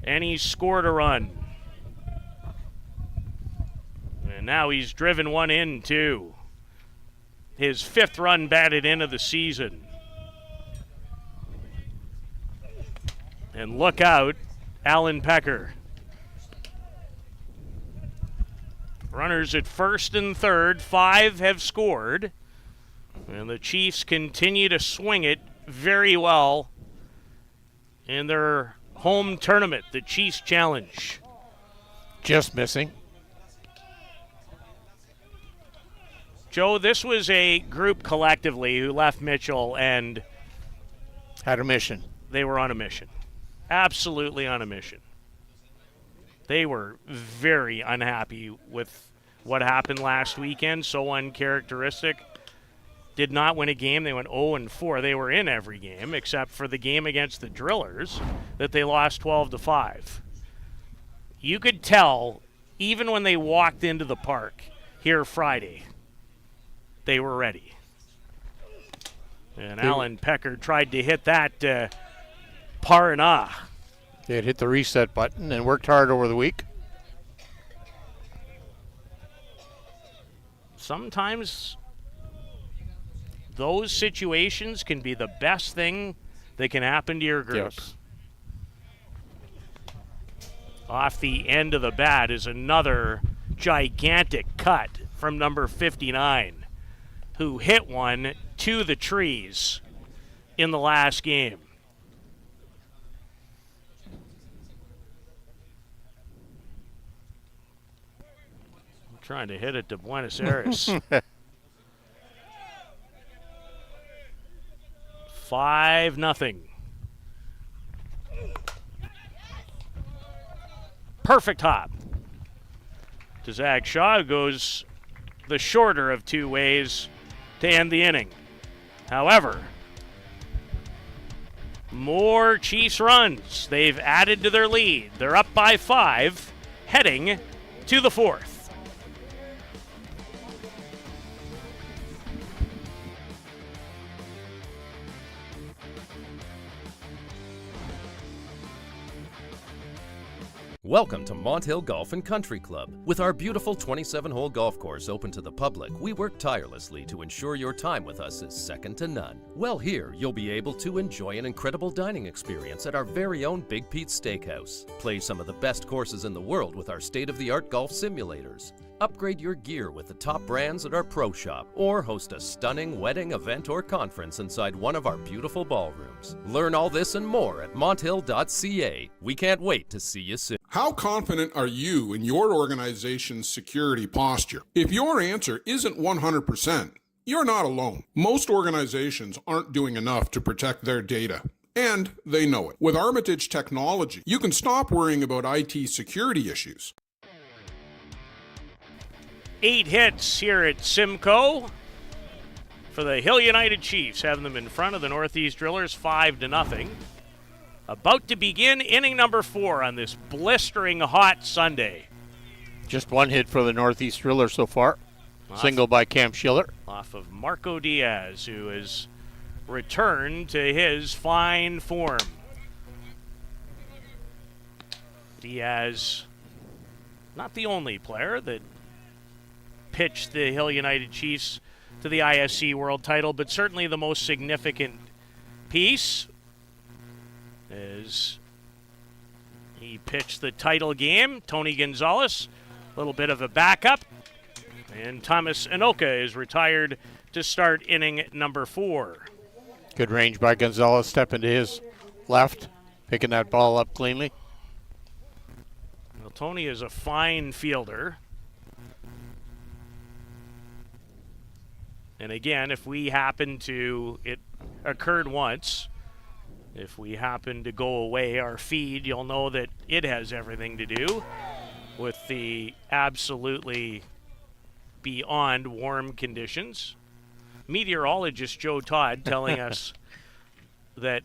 and he scored a run. And now he's driven one in, too. His 5th run batted in of the season. And look out, Alan Pecker. Runners at first and third, 5 have scored. And the Chiefs continue to swing it very well in their home tournament, the Chiefs Challenge. Just missing. Joe, this was a group collectively who left Mitchell and had a mission. They were on a mission. Absolutely on a mission. They were very unhappy with what happened last weekend, so uncharacteristic. Did not win a game. They went 0-4. They were in every game except for the game against the Drillers that they lost 12-5. You could tell, even when they walked into the park here Friday, they were ready. And Alan Pecker tried to hit that par and ah. They had hit the reset button and worked hard over the week. Sometimes those situations can be the best thing that can happen to your group. Yes. Off the end of the bat is another gigantic cut from number 59, who hit one to the trees in the last game. I'm trying to hit it to Buenos Aires. 5-0. Perfect hop to Zach Shaw, who goes the shorter of 2 ways to end the inning. However, more Chiefs runs. They've added to their lead. They're up by 5, heading to the 4th. Welcome to Mont Hill Golf and Country Club. With our beautiful 27-hole golf course open to the public, we work tirelessly to ensure your time with us is second to none. Well, here you'll be able to enjoy an incredible dining experience at our very own Big Pete's Steakhouse. Play some of the best courses in the world with our state-of-the-art golf simulators. Upgrade your gear with the top brands at our pro shop, or host a stunning wedding, event, or conference inside one of our beautiful ballrooms. Learn all this and more at monthill.ca. We can't wait to see you soon. How confident are you in your organization's security posture? If your answer isn't 100%, You're not alone. Most organizations aren't doing enough to protect their data, and they know it. With Armitage technology, you can stop worrying about IT security issues. 8 hits here at Simcoe for the Hill United Chiefs, having them in front of the Northeast Drillers 5-0. About to begin inning number 4 on this blistering hot Sunday. Just 1 hit for the Northeast Drillers so far. Single by Cam Schiller. Off of Marco Diaz, who has returned to his fine form. Diaz, not the only player that pitched the Hill United Chiefs to the ISC World title, but certainly the most significant piece as he pitched the title game. Tony Gonzalez, a little bit of a backup. And Thomas Anoka is retired to start inning number 4. Good range by Gonzalez. Step into his left, picking that ball up cleanly. Well, Tony is a fine fielder. And again, if we happen to, it occurred once, if we happen to go away our feed, you'll know that it has everything to do with the absolutely beyond warm conditions. Meteorologist Joe Todd telling us that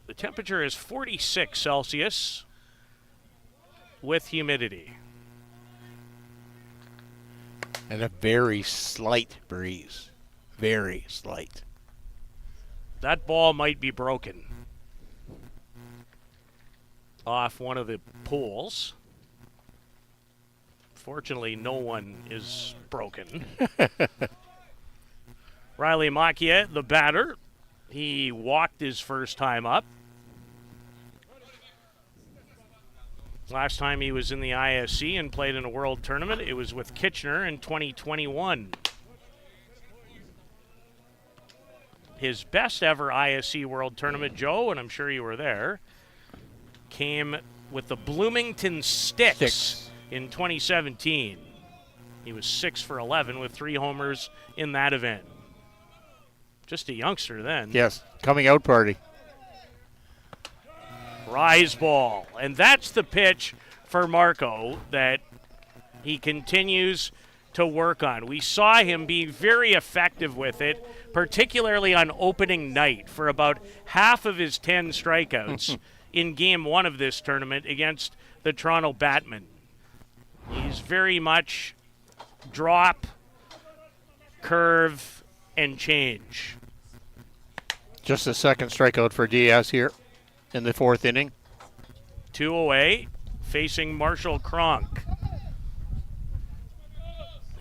the temperature is 46 Celsius with humidity. And a very slight breeze. Very slight. That ball might be broken off one of the poles. Fortunately, no one is broken. Riley Macchia, the batter, he walked his first time up. Last time he was in the ISC and played in a world tournament, it was with Kitchener in 2021. His best ever ISC world tournament, Joe, and I'm sure you were there, came with the Bloomington Sticks. In 2017. He was 6 for 11 with 3 homers in that event. Just a youngster then. Yes, coming out party. Rise ball. And that's the pitch for Marco that he continues to work on. We saw him be very effective with it, particularly on opening night for about half of his 10 strikeouts in game 1 of this tournament against the Toronto Batmen. He's very much drop, curve, and change. Just a second strikeout for Diaz here in the 4th inning. 2 away, facing Marshall Cronk,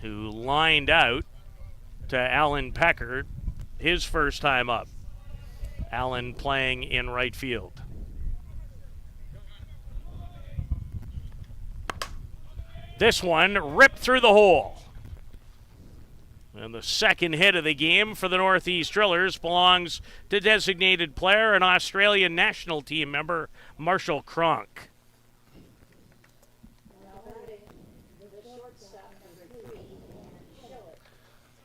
who lined out to Alan Pecker his first time up. Alan playing in right field. This one ripped through the hole. And the second hit of the game for the Northeast Drillers belongs to designated player and Australian national team member Marshall Cronk.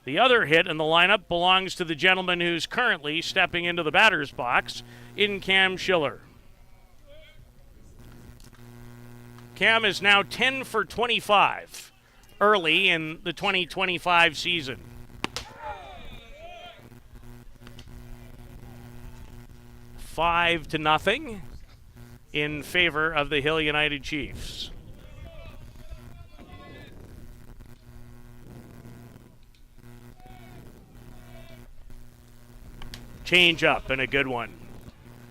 The other hit in the lineup belongs to the gentleman who's currently stepping into the batter's box in Cam Schiller. Cam is now 10 for 25 early in the 2025 season. Five to nothing in favor of the Hill United Chiefs. Change up and a good one.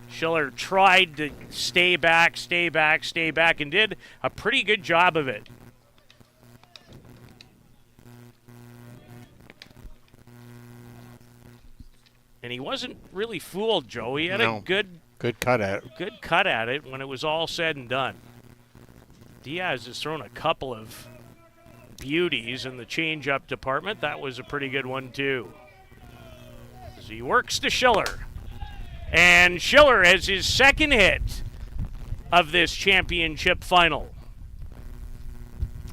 Schiller tried to stay back, and did a pretty good job of it. And he wasn't really fooled, Joe. He had a good cut at it. Good cut at it when it was all said and done. Diaz has thrown a couple of beauties in the change-up department. That was a pretty good one, too. As he works to Schiller. And Schiller has his second hit of this championship final.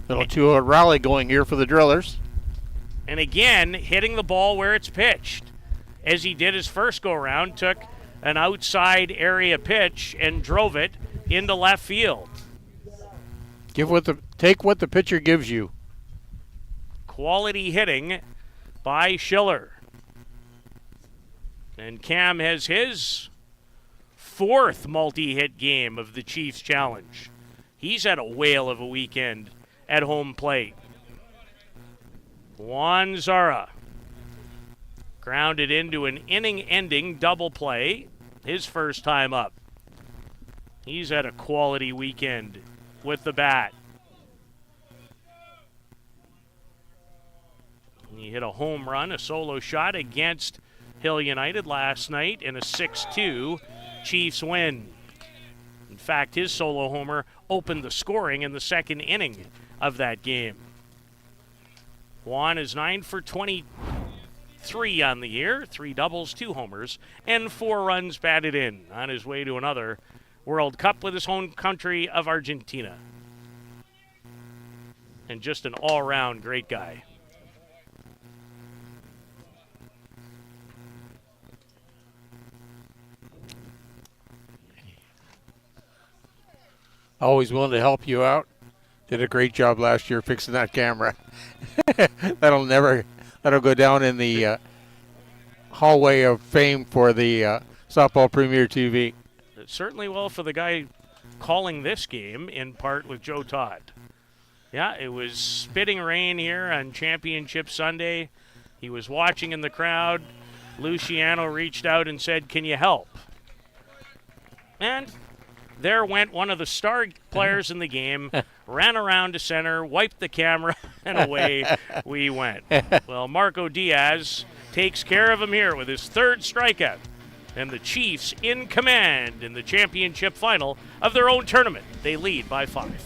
Little 2-out rally going here for the Drillers. And again, hitting the ball where it's pitched. As he did his first go-around, took an outside area pitch and drove it into left field. Take what the pitcher gives you. Quality hitting by Schiller. And Cam has his 4th multi-hit game of the Chiefs Challenge. He's had a whale of a weekend at home plate. Juan Zara grounded into an inning-ending double play, his first time up. He's had a quality weekend with the bat. He hit a home run, a solo shot against Hill United last night in a 6-2 Chiefs win. In fact, his solo homer opened the scoring in the second inning of that game. Juan is 9 for 23 on the year, 3 doubles, 2 homers, and 4 runs batted in on his way to another World Cup with his home country of Argentina. And just an all-around great guy. Always willing to help you out. Did a great job last year fixing that camera. That'll go down in the hallway of fame for the Softball Premier TV. It certainly will for the guy calling this game, in part with Joe Todd. Yeah, it was spitting rain here on Championship Sunday. He was watching in the crowd. Luciano reached out and said, "Can you help?" And there went one of the star players in the game, ran around to center, wiped the camera, and away we went. Well, Marco Diaz takes care of him here with his 3rd strikeout. And the Chiefs in command in the championship final of their own tournament. They lead by 5.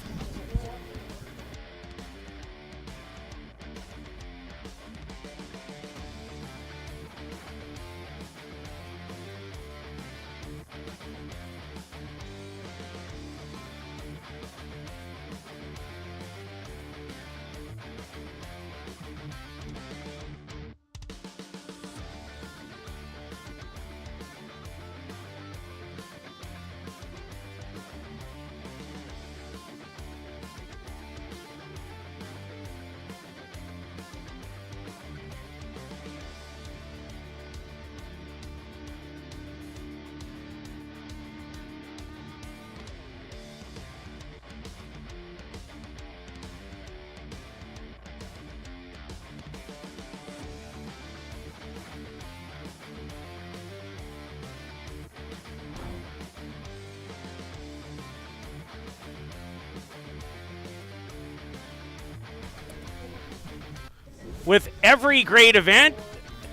With every great event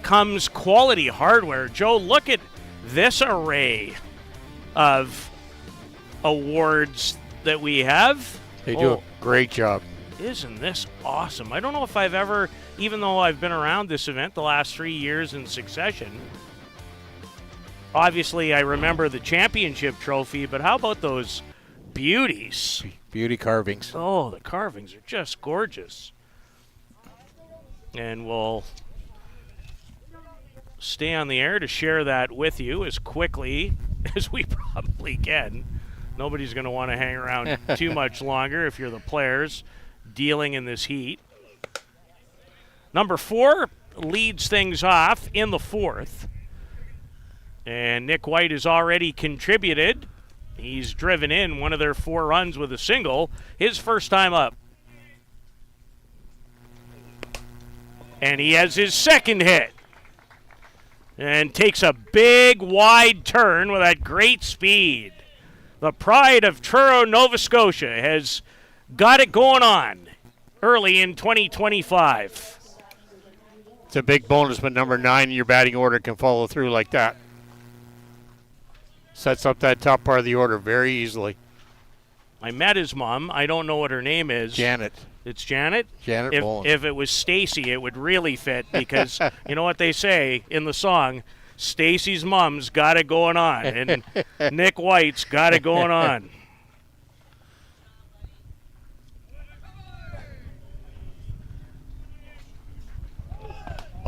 comes quality hardware. Joe, look at this array of awards that we have. They do a great job. Isn't this awesome? I don't know if I've ever, even though I've been around this event the last 3 years in succession, obviously I remember the championship trophy, but how about those beauties? Beauty carvings. Oh, the carvings are just gorgeous. And we'll stay on the air to share that with you as quickly as we probably can. Nobody's going to want to hang around too much longer if you're the players dealing in this heat. Number 4 leads things off in the 4th. And Nick White has already contributed. He's driven in one of their 4 runs with a single, his first time up. And he has his second hit. And takes a big, wide turn with that great speed. The pride of Truro, Nova Scotia has got it going on early in 2025. It's a big bonus when number 9 in your batting order can follow through like that. Sets up that top part of the order very easily. I met his mom. I don't know what her name is. Janet. It's Janet? Janet Boland. If it was Stacy, it would really fit because you know what they say in the song, Stacy's mom's got it going on, and Nick White's got it going on.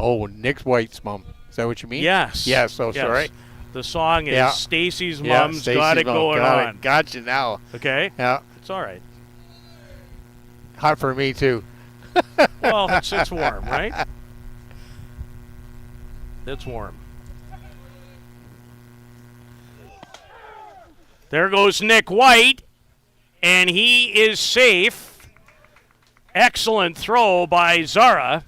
Oh, Nick White's mom. Is that what you mean? Yes. Yes, so Yes. sorry. The song is Yeah. Stacy's Yeah, Mom's Stacy's Got It Mom. Going Got it. On. Gotcha now. Okay? Yeah. It's all right. Hot for me, too. Well, it's warm, right? It's warm. There goes Nick White, and he is safe. Excellent throw by Zara.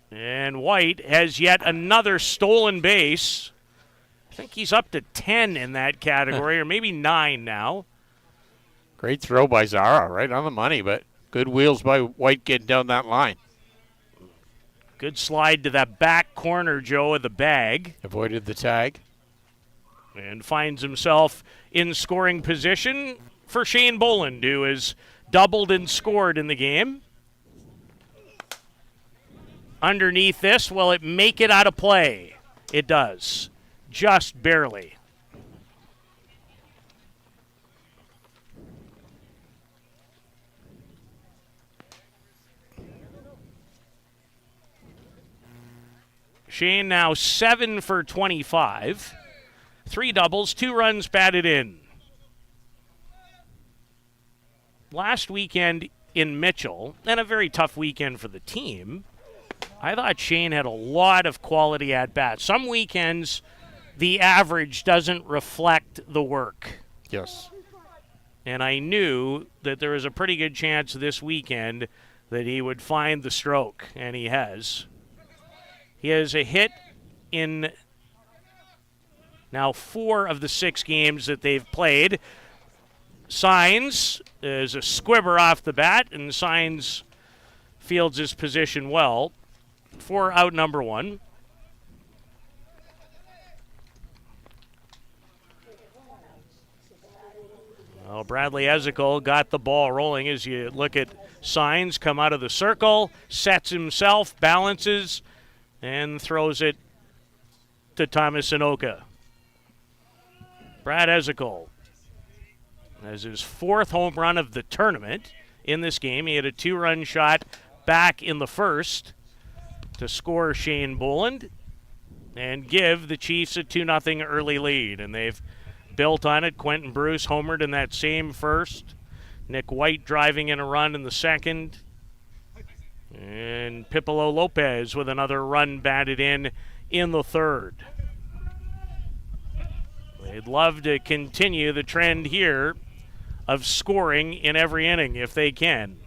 And White has yet another stolen base. I think he's up to 10 in that category, or maybe 9 now. Great throw by Zara, right on the money, but good wheels by White getting down that line. Good slide to that back corner, Joe, of the bag. Avoided the tag. And finds himself in scoring position for Shane Boland, who has doubled and scored in the game. Underneath this, will it make it out of play? It does. Just barely. Shane now 7 for 25. 3 doubles, 2 runs batted in. Last weekend in Mitchell, and a very tough weekend for the team, I thought Shane had a lot of quality at bats. Some weekends, the average doesn't reflect the work. Yes. And I knew that there was a pretty good chance this weekend that he would find the stroke, and he has. He has a hit in now 4 of the 6 games that they've played. Signs is a squibber off the bat, and Signs fields his position well for out number 1. Well, Bradley Ezekiel got the ball rolling as you look at Signs come out of the circle, sets himself, balances, and throws it to Thomas Sanoka. Brad Ezekiel has his 4th home run of the tournament in this game. He had a 2-run shot back in the first to score Shane Boland and give the Chiefs a 2-0 early lead. And they've built on it. Quentin Bruce homered in that same first. Nick White driving in a run in the second. And Pipolo Lopez with another run batted in the third. They'd love to continue the trend here of scoring in every inning if they can.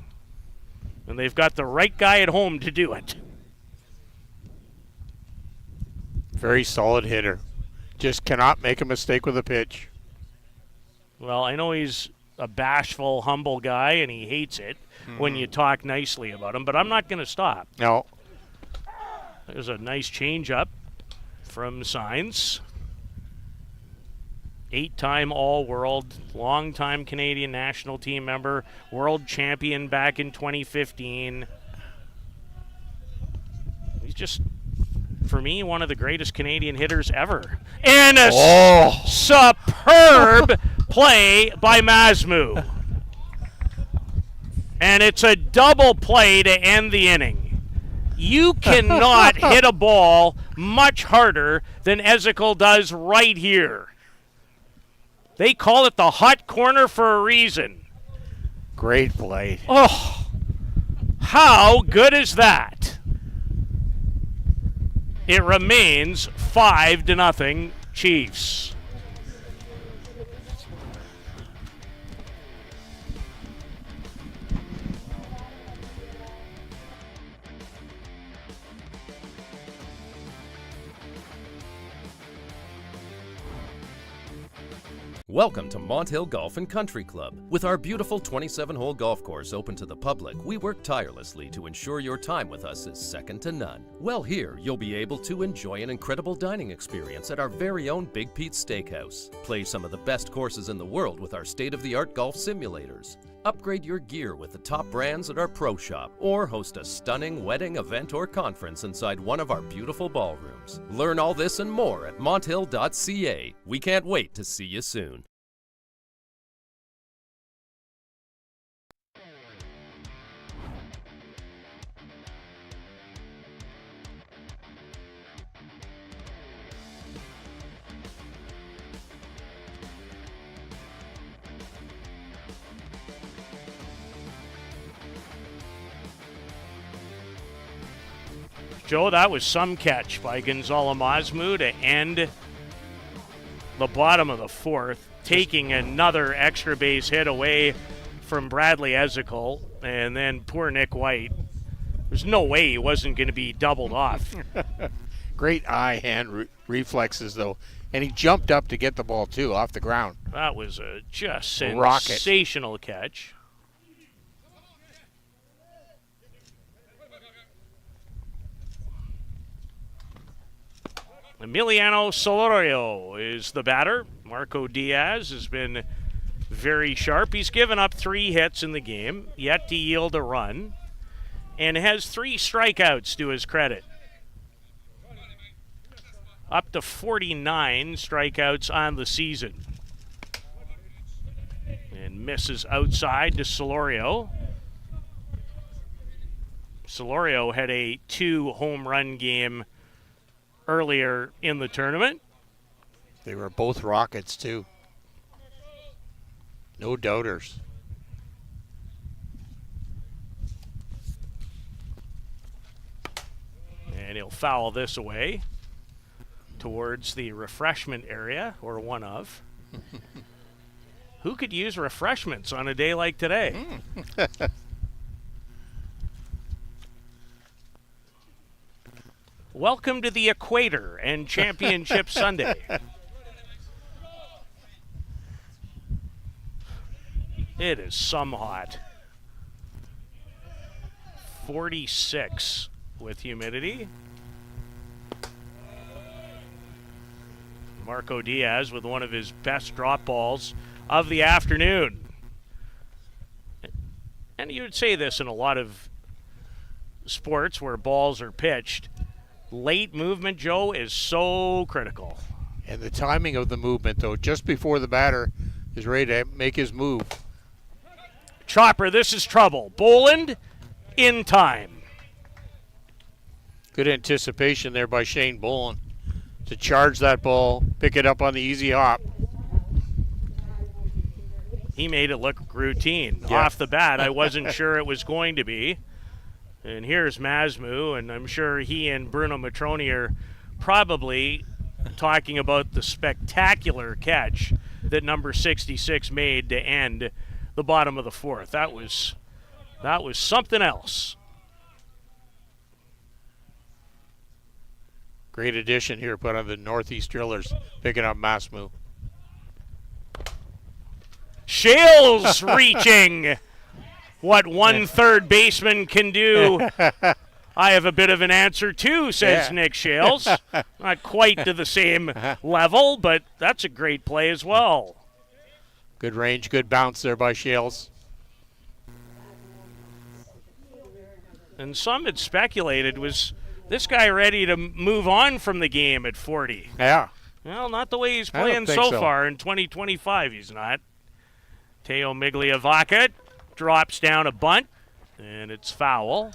And they've got the right guy at home to do it. Very solid hitter. Just cannot make a mistake with a pitch. Well, I know he's a bashful, humble guy, and he hates it when you talk nicely about him, but I'm not going to stop. No. There's a nice change-up from Signs. 8-time All-World, long-time Canadian national team member, world champion back in 2015. He's just, for me, one of the greatest Canadian hitters ever. And a superb play by Masmu. And it's a double play to end the inning. You cannot hit a ball much harder than Ezekiel does right here. They call it the hot corner for a reason. Great play. Oh, how good is that? It remains 5-0 Chiefs. Welcome to Mont Hill Golf and Country Club. With our beautiful 27-hole golf course open to the public, we work tirelessly to ensure your time with us is second to none. Well, here you'll be able to enjoy an incredible dining experience at our very own Big Pete's Steakhouse. Play some of the best courses in the world with our state-of-the-art golf simulators. Upgrade your gear with the top brands at our pro shop, or host a stunning wedding, event, or conference inside one of our beautiful ballrooms. Learn all this and more at monthill.ca. We can't wait to see you soon. Joe, that was some catch by Gonzalo Masmu to end the bottom of the fourth, taking another extra base hit away from Bradley Ezekiel, and then poor Nick White. There's no way he wasn't going to be doubled off. Great eye-hand reflexes, though. And he jumped up to get the ball, too, off the ground. That was a just Rocket. sensational catch. Emiliano Solorio is the batter. Marco Diaz has been very sharp. He's given up 3 hits in the game, yet to yield a run, and has 3 strikeouts to his credit. Up to 49 strikeouts on the season. And misses outside to Solorio. Solorio had a 2 home run game earlier in the tournament. They were both rockets, too. No doubters. And he'll foul this away towards the refreshment area, or one of. Who could use refreshments on a day like today? Welcome to the Equator and Championship Sunday. It is some hot. 46 with humidity. Marco Diaz with one of his best drop balls of the afternoon. And you would say this in a lot of sports where balls are pitched. Late movement, Joe, is so critical. And the timing of the movement, though, just before the batter is ready to make his move. Chopper, this is trouble. Boland in time. Good anticipation there by Shane Boland to charge that ball, pick it up on the easy hop. He made it look routine. Yeah. Off the bat, I wasn't sure it was going to be. And here's Masmu, and I'm sure he and Bruno Matroni are probably talking about the spectacular catch that number 66 made to end the bottom of the fourth. That was something else. Great addition here put on the Northeast Drillers, picking up Masmu. Shales reaching what one third baseman can do. I have a bit of an answer too, says Nick Shales. Not quite to the same level, but that's a great play as well. Good range, good bounce there by Shales. And some had speculated, was this guy ready to move on from the game at 40? Yeah. Well, not the way he's I don't playing think so. far in 2025, he's not. Teo Migliavaca drops down a bunt, and it's foul.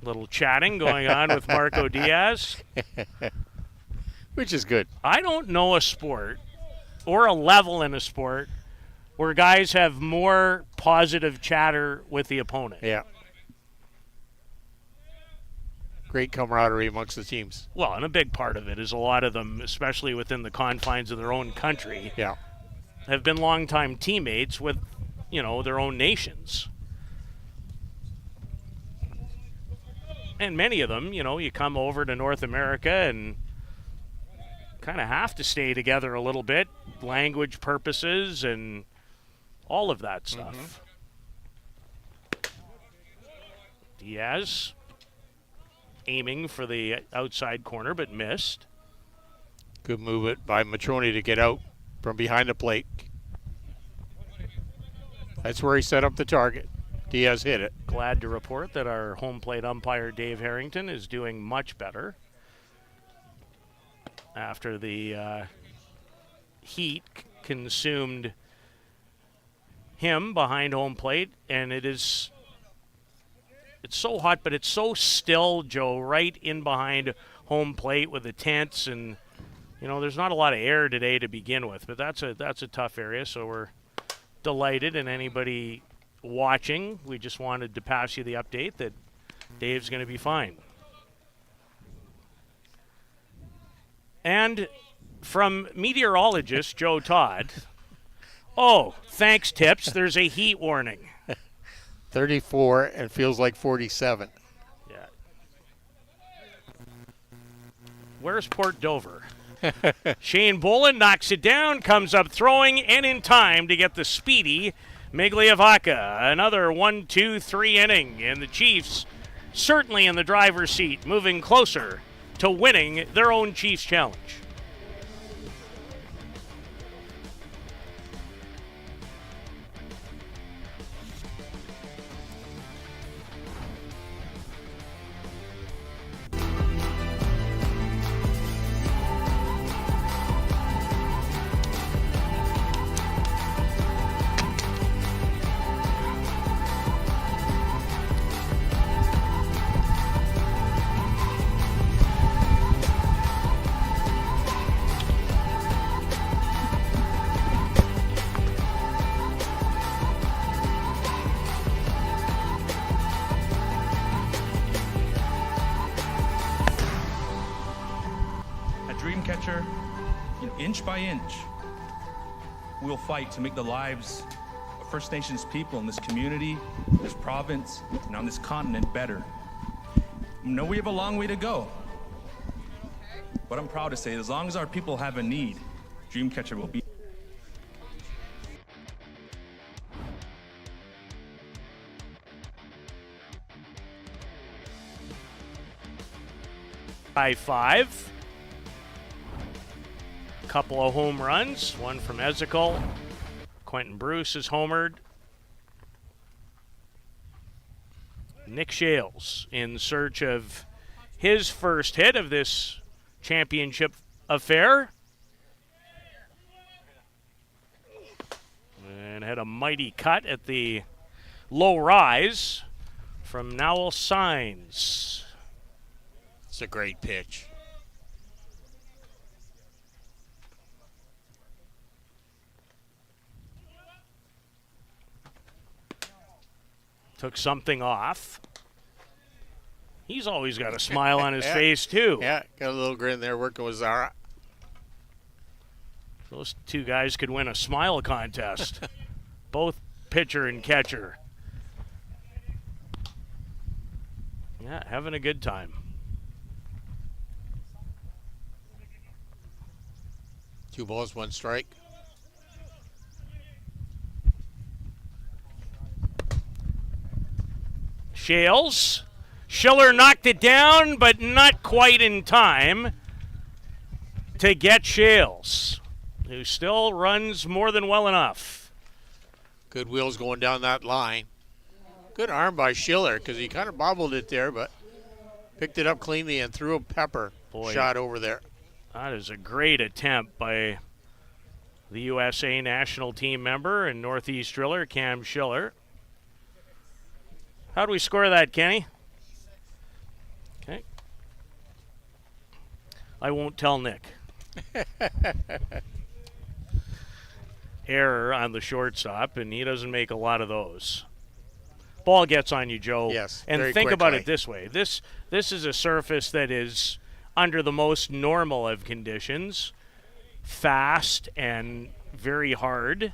Little chatting going on with Marco Diaz. Which is good. I don't know a sport or a level in a sport where guys have more positive chatter with the opponent. Yeah. Great camaraderie amongst the teams. Well, and a big part of it is a lot of them, especially within the confines of their own country, Yeah. have been longtime teammates with, their own nations. And many of them, you come over to North America and kind of have to stay together a little bit, language purposes and all of that stuff. Diaz aiming for the outside corner but missed. Good move by Matroni to get out from behind the plate. That's where he set up the target. Diaz hit it. Glad to report that our home plate umpire, Dave Harrington, is doing much better after the heat consumed him behind home plate. And it's so hot, but it's so still, Joe, right in behind home plate with the tents and You know, there's not a lot of air today to begin with, but that's a tough area, so we're delighted. And anybody watching, we just wanted to pass you the update that Dave's going to be fine. And from meteorologist Joe Todd, thanks, Tips, there's a heat warning. 34 and feels like 47. Yeah. Where's Port Dover? Shane Boland knocks it down, comes up throwing, and in time to get the speedy Migliavaca. Another 1-2-3 inning, and the Chiefs certainly in the driver's seat, moving closer to winning their own Chiefs Challenge. Catcher, inch by inch, we'll fight to make the lives of First Nations people in this community, this province, and on this continent better. I know we have a long way to go, but I'm proud to say, as long as our people have a need, Dreamcatcher will be. High five. Couple of home runs, one from Ezekiel. Quentin Bruce is homered. Nick Shales in search of his first hit of this championship affair. And had a mighty cut at the low rise from Nowell Signs. It's a great pitch. Took something off. He's always got a smile on his face, too. Yeah, got a little grin there working with Zara. Those two guys could win a smile contest. Both pitcher and catcher. Yeah, having a good time. Two balls, one strike. Shales. Schiller knocked it down, but not quite in time to get Shales, who still runs more than well enough. Good wheels going down that line. Good arm by Schiller because he kind of bobbled it there, but picked it up cleanly and threw a pepper shot over there. That is a great attempt by the USA national team member and Northeast driller Cam Schiller. How do we score that, Kenny? Okay. I won't tell Nick. Error on the shortstop, and he doesn't make a lot of those. Ball gets on you, Joe. Yes, and very think quickly. about it this way. This is a surface that is under the most normal of conditions, fast and very hard.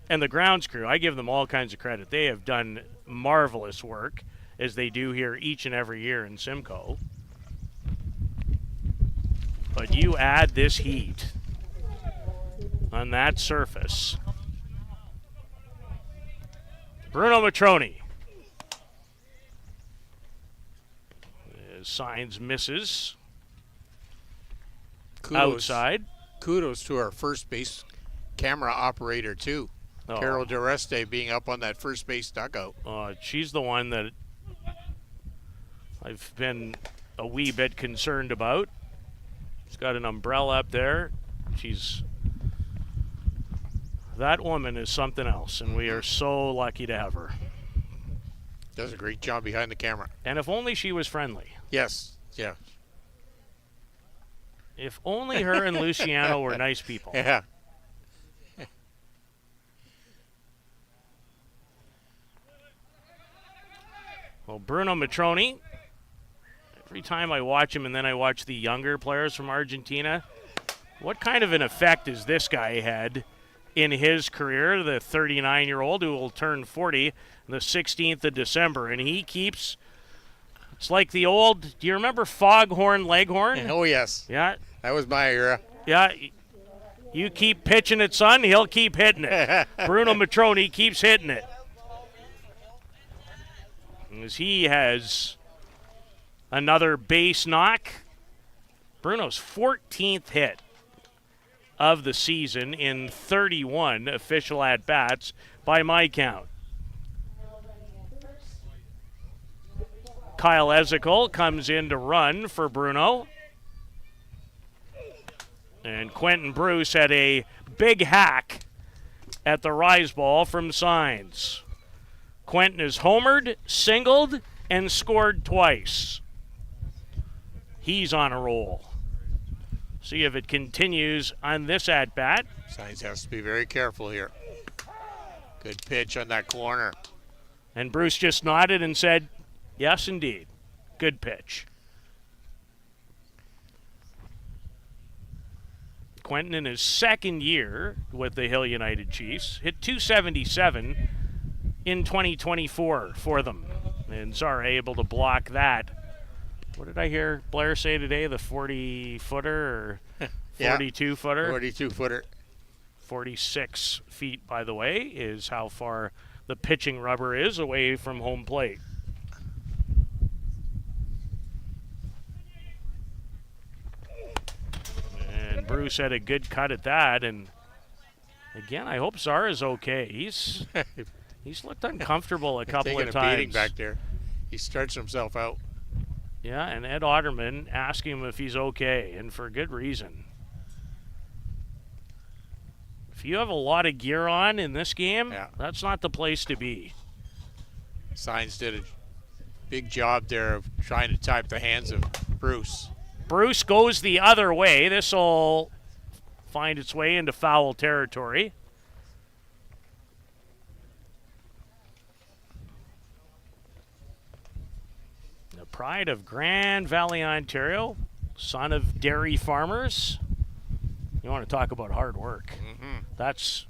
And the grounds crew, I give them all kinds of credit. They have done marvelous work, as they do here each and every year in Simcoe. But you add this heat on that surface. Bruno Matroni. Signs misses. Outside. Kudos to our first base camera operator, too. Oh. Carol DeReste being up on that first base dugout. She's the one that I've been a wee bit concerned about. She's got an umbrella up there. That woman is something else, and we are so lucky to have her. Does a great job behind the camera. And if only she was friendly. Yes, yeah. If only her and Luciano were nice people. Yeah. Well, Bruno Matroni, every time I watch him and then I watch the younger players from Argentina, what kind of an effect has this guy had in his career, the 39-year-old who will turn 40 on the 16th of December, and he keeps, it's like the old, do you remember Foghorn Leghorn? Oh, yes. Yeah. That was my era. Yeah. You keep pitching it, son, he'll keep hitting it. Bruno Matroni keeps hitting it. As he has another base knock. Bruno's 14th hit of the season in 31 official at-bats by my count. Kyle Ezekiel comes in to run for Bruno. And Quentin Bruce had a big hack at the rise ball from Signs. Quentin is homered, singled, and scored twice. He's on a roll. See if it continues on this at-bat. Signs has to be very careful here. Good pitch on that corner. And Bruce just nodded and said, yes, indeed. Good pitch. Quentin in his second year with the Hill United Chiefs hit .277 in 2024 for them. And Zara able to block that. What did I hear Blair say today? The 40-footer or 42-footer? 42-footer. 46 feet, by the way, is how far the pitching rubber is away from home plate. And Bruce had a good cut at that. And again, I hope Zara's okay. He's looked uncomfortable a couple of times. Taking a beating back there. He stretched himself out. Yeah, and Ed Otterman asking him if he's okay, and for good reason. If you have a lot of gear on in this game, that's not the place to be. Signs did a big job there of trying to type the hands of Bruce. Bruce goes the other way. This will find its way into foul territory. The pride of Grand Valley, Ontario, son of dairy farmers. You want to talk about hard work. Mm-hmm. That's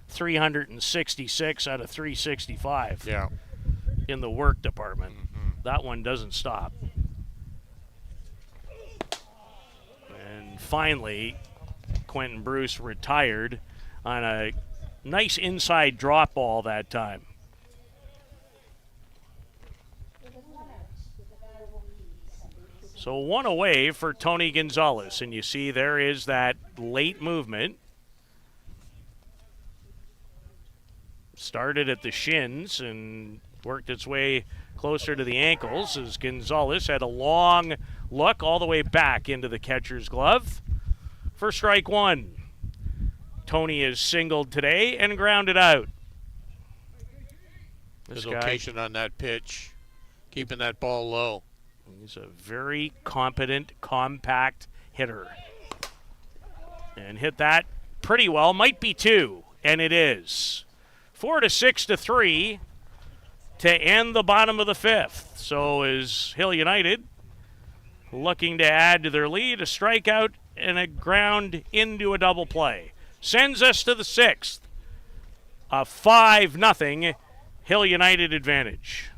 366 out of 365 Yeah. in the work department. Mm-hmm. That one doesn't stop. And finally, Quentin Bruce retired on a nice inside drop ball that time. So one away for Tony Gonzalez, and you see there is that late movement. Started at the shins and worked its way closer to the ankles as Gonzalez had a long look all the way back into the catcher's glove. For strike one. Tony is singled today and grounded out. His location on that pitch, keeping that ball low. He's a very competent, compact hitter. And hit that pretty well. Might be two, and it is. 4-6-3 to end the bottom of the fifth. So is Hill United looking to add to their lead, a strikeout and a ground into a double play. Sends us to the sixth. A 5-0 Hill United advantage.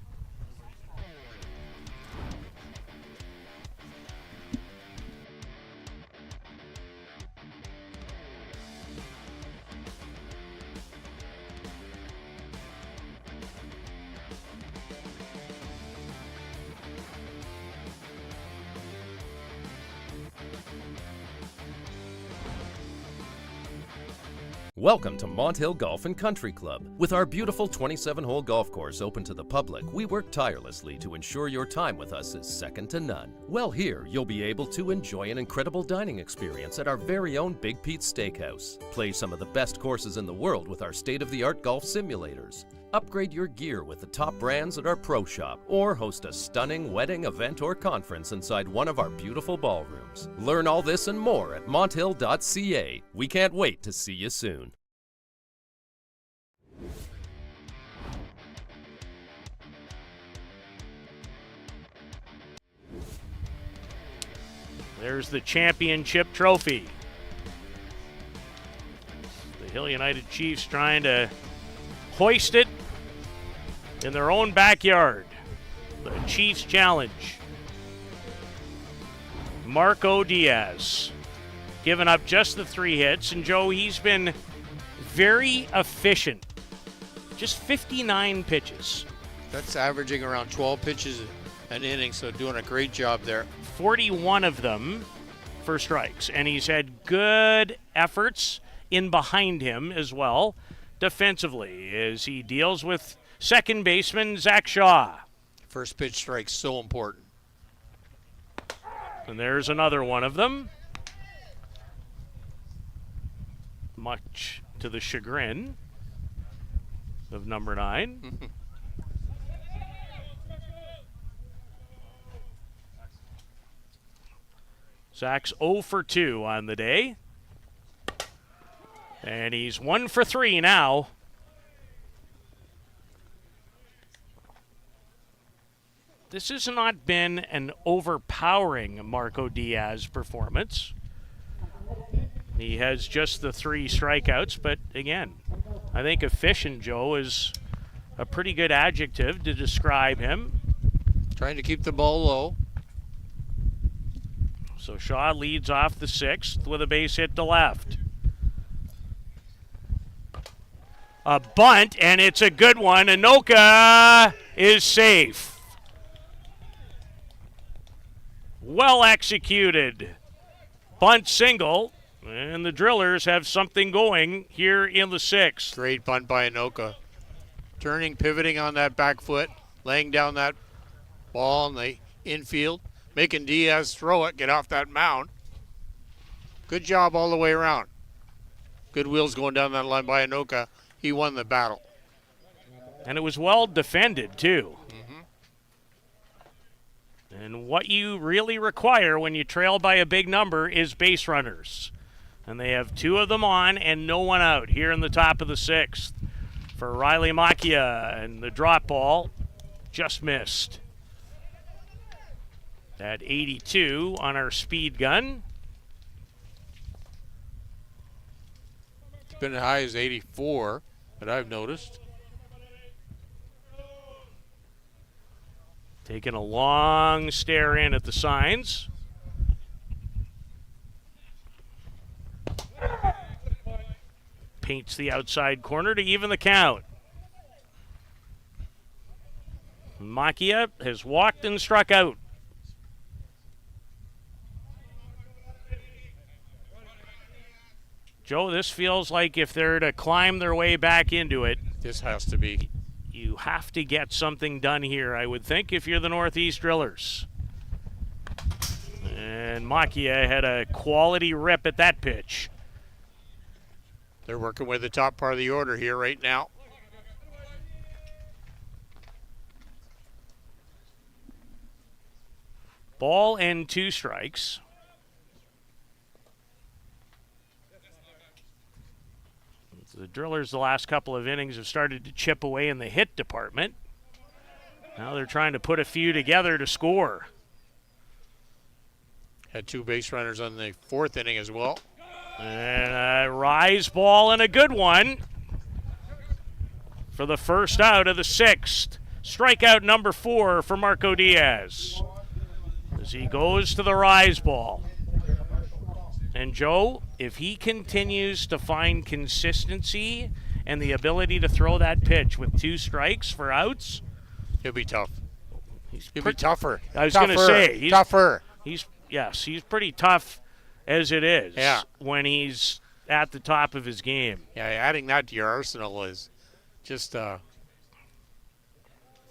Welcome to Mont Hill Golf and Country Club. With our beautiful 27-hole golf course open to the public, we work tirelessly to ensure your time with us is second to none. Well, here you'll be able to enjoy an incredible dining experience at our very own Big Pete's Steakhouse. Play some of the best courses in the world with our state-of-the-art golf simulators. Upgrade your gear with the top brands at our pro shop, or host a stunning wedding, event, or conference inside one of our beautiful ballrooms. outcomes. Learn all this and more at monthill.ca. We can't wait to see you soon. There's the championship trophy. The Hill United Chiefs trying to hoist it in their own backyard. The Chiefs challenge. Marco Diaz giving up just the 3 hits. And Joe, he's been very efficient. Just 59 pitches. That's averaging around 12 pitches an inning, so doing a great job there. 41 of them for strikes. And he's had good efforts in behind him as well defensively as he deals with second baseman Zach Shaw. First pitch strike, so important. And there's another one of them. Much to the chagrin of number 9. Zach's 0 for 2 on the day. And he's 1 for 3 now. This has not been an overpowering Marco Diaz performance. He has just the 3 strikeouts, but again, I think efficient, Joe, is a pretty good adjective to describe him. Trying to keep the ball low. So Shaw leads off the 6th with a base hit to left. A bunt, and it's a good one. Anoka is safe. Well executed. Bunt single, and the Drillers have something going here in the 6th. Great bunt by Anoka. Turning, pivoting on that back foot, laying down that ball in the infield, making Diaz throw it, get off that mound. Good job all the way around. Good wheels going down that line by Anoka. He won the battle. And it was well defended, too. And what you really require when you trail by a big number is base runners. And they have 2 of them on and no one out here in the top of the 6th for Riley Macchia. And the drop ball just missed. At 82 on our speed gun. It's been as high as 84 that I've noticed. Taking a long stare in at the signs. Paints the outside corner to even the count. Macchia has walked and struck out. Joe, this feels like if they're to climb their way back into it, this has to be. You have to get something done here, I would think, if you're the Northeast Drillers. And Macchia had a quality rip at that pitch. They're working with the top part of the order here right now. Ball and 2 strikes. The Drillers the last couple of innings have started to chip away in the hit department. Now they're trying to put a few together to score. Had 2 base runners on the 4th inning as well. And a rise ball and a good one for the first out of the 6th. Strikeout number 4 for Marco Diaz as he goes to the rise ball. And Joe, if he continues to find consistency and the ability to throw that pitch with 2 strikes for outs, he'll be tough. He'll be tougher. tougher. I was going to say he's tougher. He's pretty tough as it is. Yeah. When he's at the top of his game. Yeah, adding that to your arsenal is just the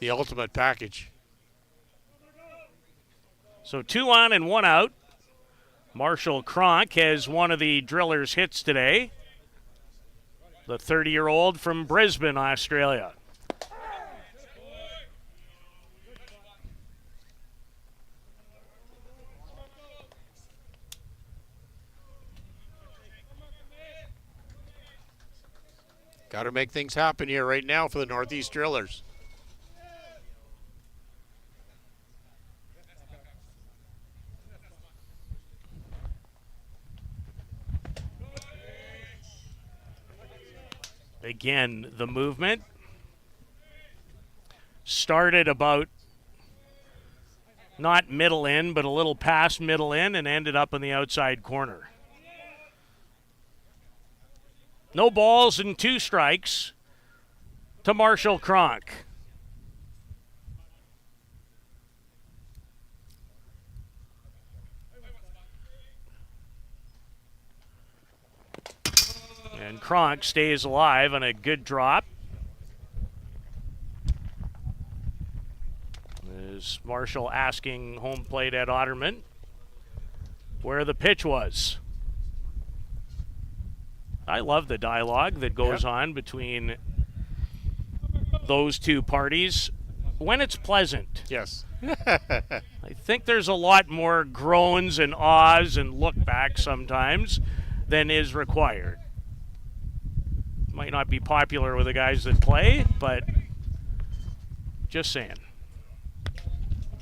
ultimate package. So 2 on and 1 out. Marshall Cronk has one of the Drillers' hits today. The 30-year-old from Brisbane, Australia. Got to make things happen here right now for the Northeast Drillers. Again, the movement started about not middle in, but a little past middle in, and ended up in the outside corner. No balls and 2 strikes to Marshall Cronk. And Cronk stays alive on a good drop. Is Marshall asking home plate Ed Otterman where the pitch was. I love the dialogue that goes on between those two parties when it's pleasant. Yes. I think there's a lot more groans and ahs and look back sometimes than is required. Might not be popular with the guys that play, but just saying.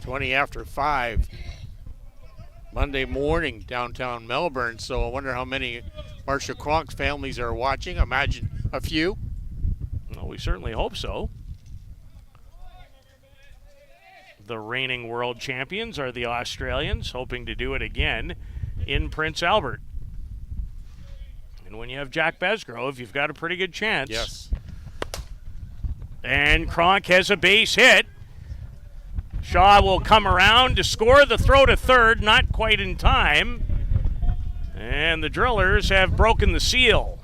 20 after 5. Monday morning, downtown Melbourne. So I wonder how many Marshall Cronk families are watching. Imagine a few. Well, we certainly hope so. The reigning world champions are the Australians, hoping to do it again in Prince Albert. And when you have Jack Besgrove, you've got a pretty good chance. Yes. And Cronk has a base hit. Shaw will come around to score the throw to third, not quite in time. And the Drillers have broken the seal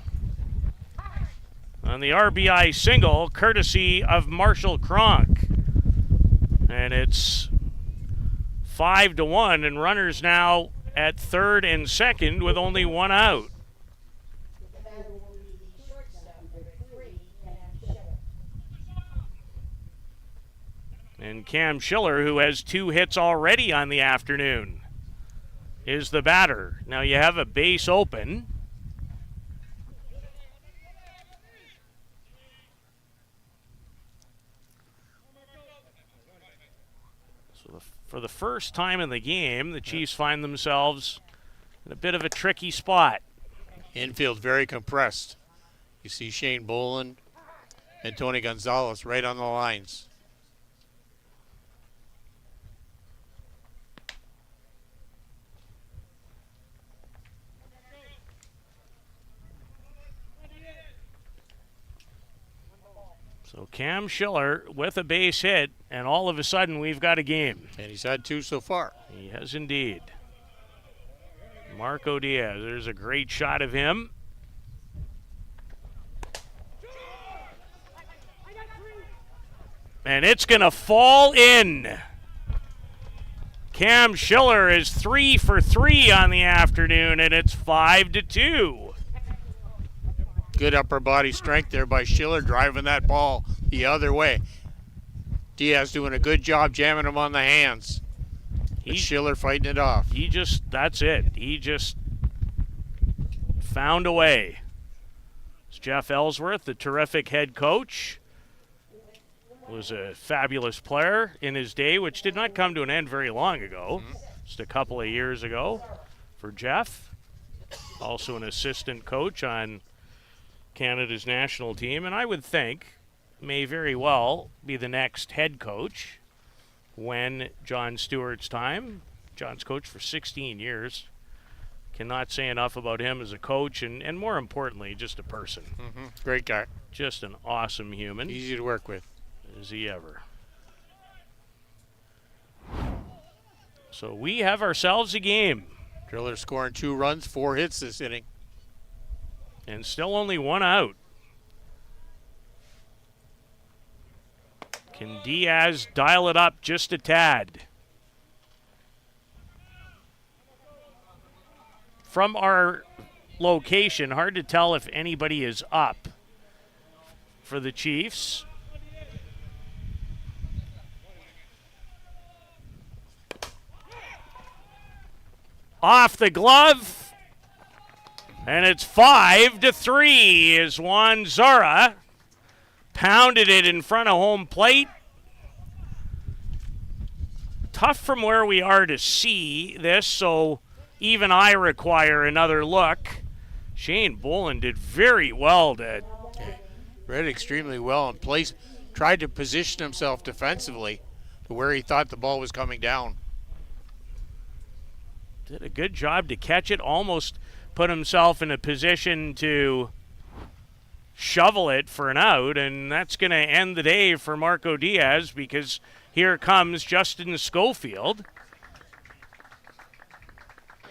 on the RBI single, courtesy of Marshall Cronk. And it's 5-1, and runners now at third and second with only one out. And Cam Schiller, who has 2 hits already on the afternoon, is the batter. Now you have a base open. So for the first time in the game, the Chiefs find themselves in a bit of a tricky spot. Infield very compressed. You see Shane Boland and Tony Gonzalez right on the lines. So Cam Schiller with a base hit, and all of a sudden we've got a game. And he's had 2 so far. He has indeed. Marco Diaz, there's a great shot of him. And it's going to fall in. Cam Schiller is 3 for 3 on the afternoon, and it's 5-2. Good upper body strength there by Schiller, driving that ball the other way. Diaz doing a good job jamming him on the hands. But Schiller fighting it off. That's it. He just found a way. It's Jeff Ellsworth, the terrific head coach. Was a fabulous player in his day, which did not come to an end very long ago. Just a couple of years ago for Jeff. Also an assistant coach on Canada's national team, and I would think may very well be the next head coach when John Stewart's time. John's coached for 16 years. Cannot say enough about him as a coach and more importantly, just a person. Great guy. Just an awesome human. Easy to work with. Is he ever. So we have ourselves a game. Drillers scoring 2 runs, 4 hits this inning. And still only one out. Can Diaz dial it up just a tad? From our location, hard to tell if anybody is up for the Chiefs. Off the glove. And it's 5-3 as Juan Zara pounded it in front of home plate. Tough from where we are to see this, so even I require another look. Shane Boland did very well to read extremely well and tried to position himself defensively to where he thought the ball was coming down. Did a good job to catch it, almost put himself in a position to shovel it for an out, and that's going to end the day for Marco Diaz because here comes Justin Schofield.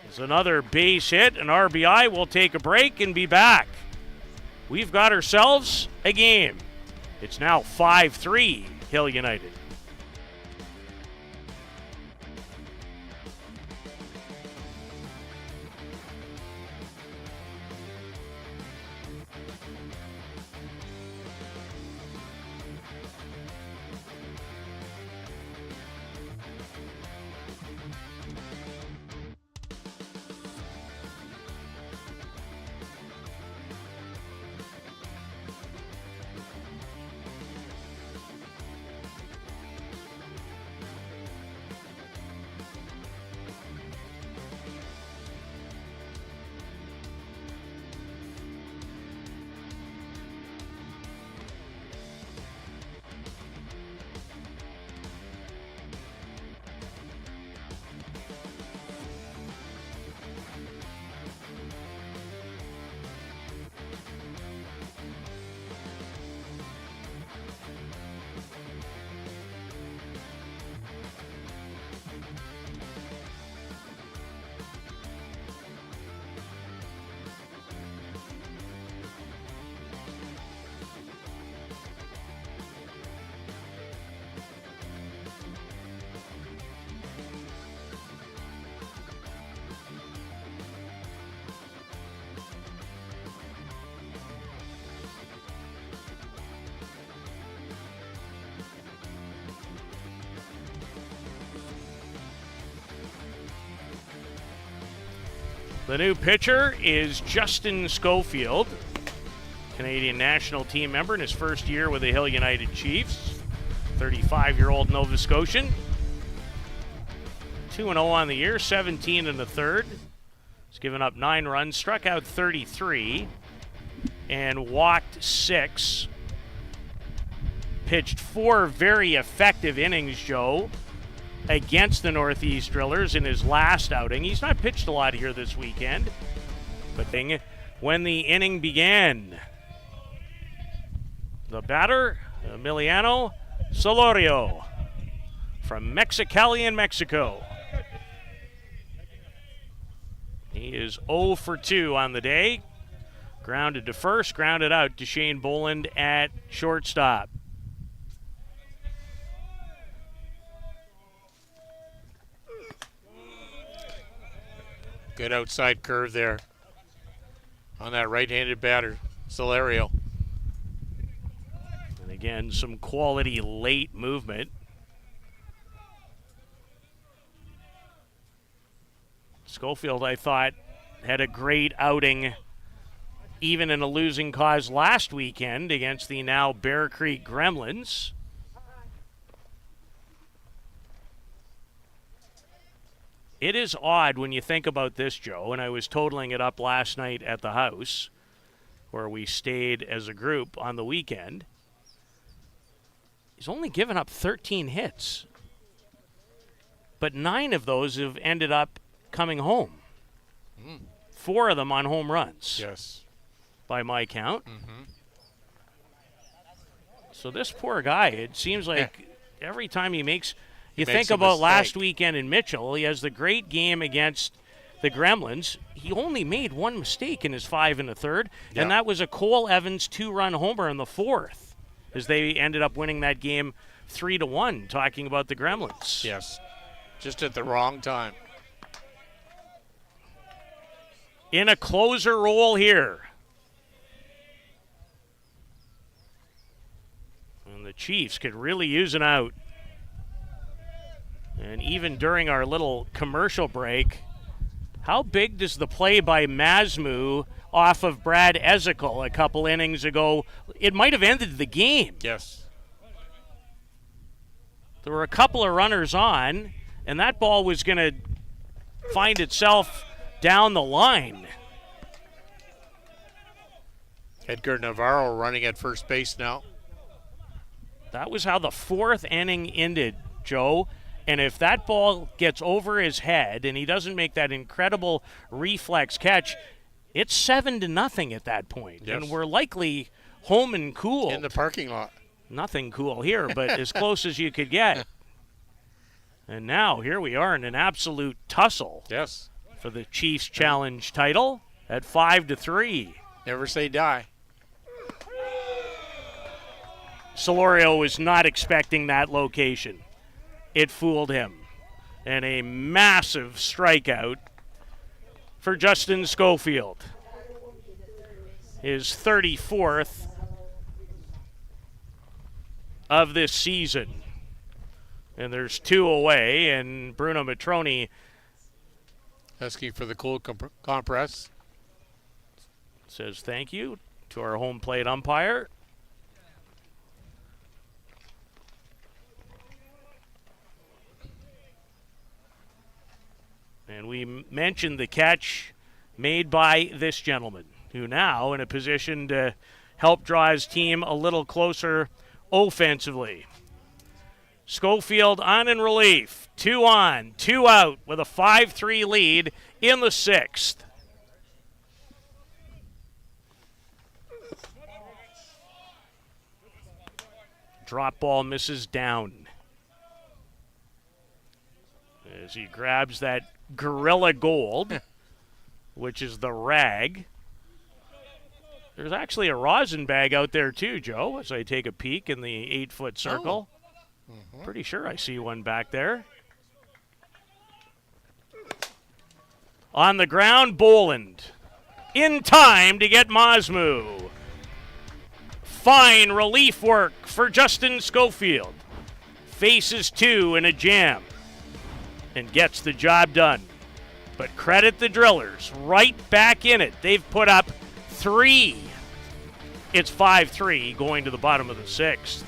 It's another base hit, an RBI. We'll take a break and be back. We've got ourselves a game. It's now 5-3 Hill United. The new pitcher is Justin Schofield, Canadian national team member in his first year with the Hill United Chiefs. 35-year-old Nova Scotian. 2-0 on the year, 17 in the third. He's given up 9 runs, struck out 33, and walked 6. Pitched 4 very effective innings, Joe, against the Northeast Drillers in his last outing. He's not pitched a lot here this weekend, but when the inning began, the batter, Emiliano Solorio from Mexicali in Mexico. He is 0 for 2 on the day. Grounded to first, grounded out to Shane Boland at shortstop. Good outside curve there on that right-handed batter, Solorio. And again, some quality late movement. Schofield, I thought, had a great outing even in a losing cause last weekend against the now Bear Creek Gremlins. It is odd when you think about this, Joe, and I was totaling it up last night at the house where we stayed as a group on the weekend. He's only given up 13 hits, but 9 of those have ended up coming home. 4 of them on home runs. Yes. By my count. So this poor guy, it seems like every time he makes... You think about last weekend in Mitchell, he has the great game against the Gremlins. He only made 1 mistake in his 5 in the third, and that was a Cole Evans 2-run homer in the 4th, as they ended up winning that game 3-1, talking about the Gremlins. Yes, just at the wrong time. In a closer role here. And the Chiefs could really use an out. And even during our little commercial break, How big does the play by Masmu off of Brad Ezekiel a couple innings ago, it might have ended the game. Yes. There were a couple of runners on, and that ball was going to find itself down the line. Edgar Navarro running at first base now. That was how the fourth inning ended, Joe. And if that ball gets over his head and he doesn't make that incredible reflex catch, it's 7-0 at that point. Yes. And we're likely home and cool. In the parking lot. Nothing cool here, but as close as you could get. And now here we are in an absolute tussle. Yes. For the Chiefs Challenge title at 5-3. Never say die. Solorio was not expecting that location. It fooled him. And a massive strikeout for Justin Schofield. His 34th of this season. And there's 2 away, and Bruno Matroni asking for the cold compress. Says thank you to our home plate umpire. And we mentioned the catch made by this gentleman, who now in a position to help draw his team a little closer offensively. Schofield on in relief. 2 on, 2 out with a 5-3 lead in the 6th. Drop ball misses down. As he grabs that Gorilla Gold, which is the rag. There's actually a rosin bag out there too, Joe, as I take a peek in the 8-foot circle. Pretty sure I see one back there. On the ground, Boland. In time to get Masmu. Fine relief work for Justin Schofield. Faces 2 in a jam and gets the job done. But credit the Drillers, right back in it. They've put up 3. It's 5-3 going to the bottom of the 6th.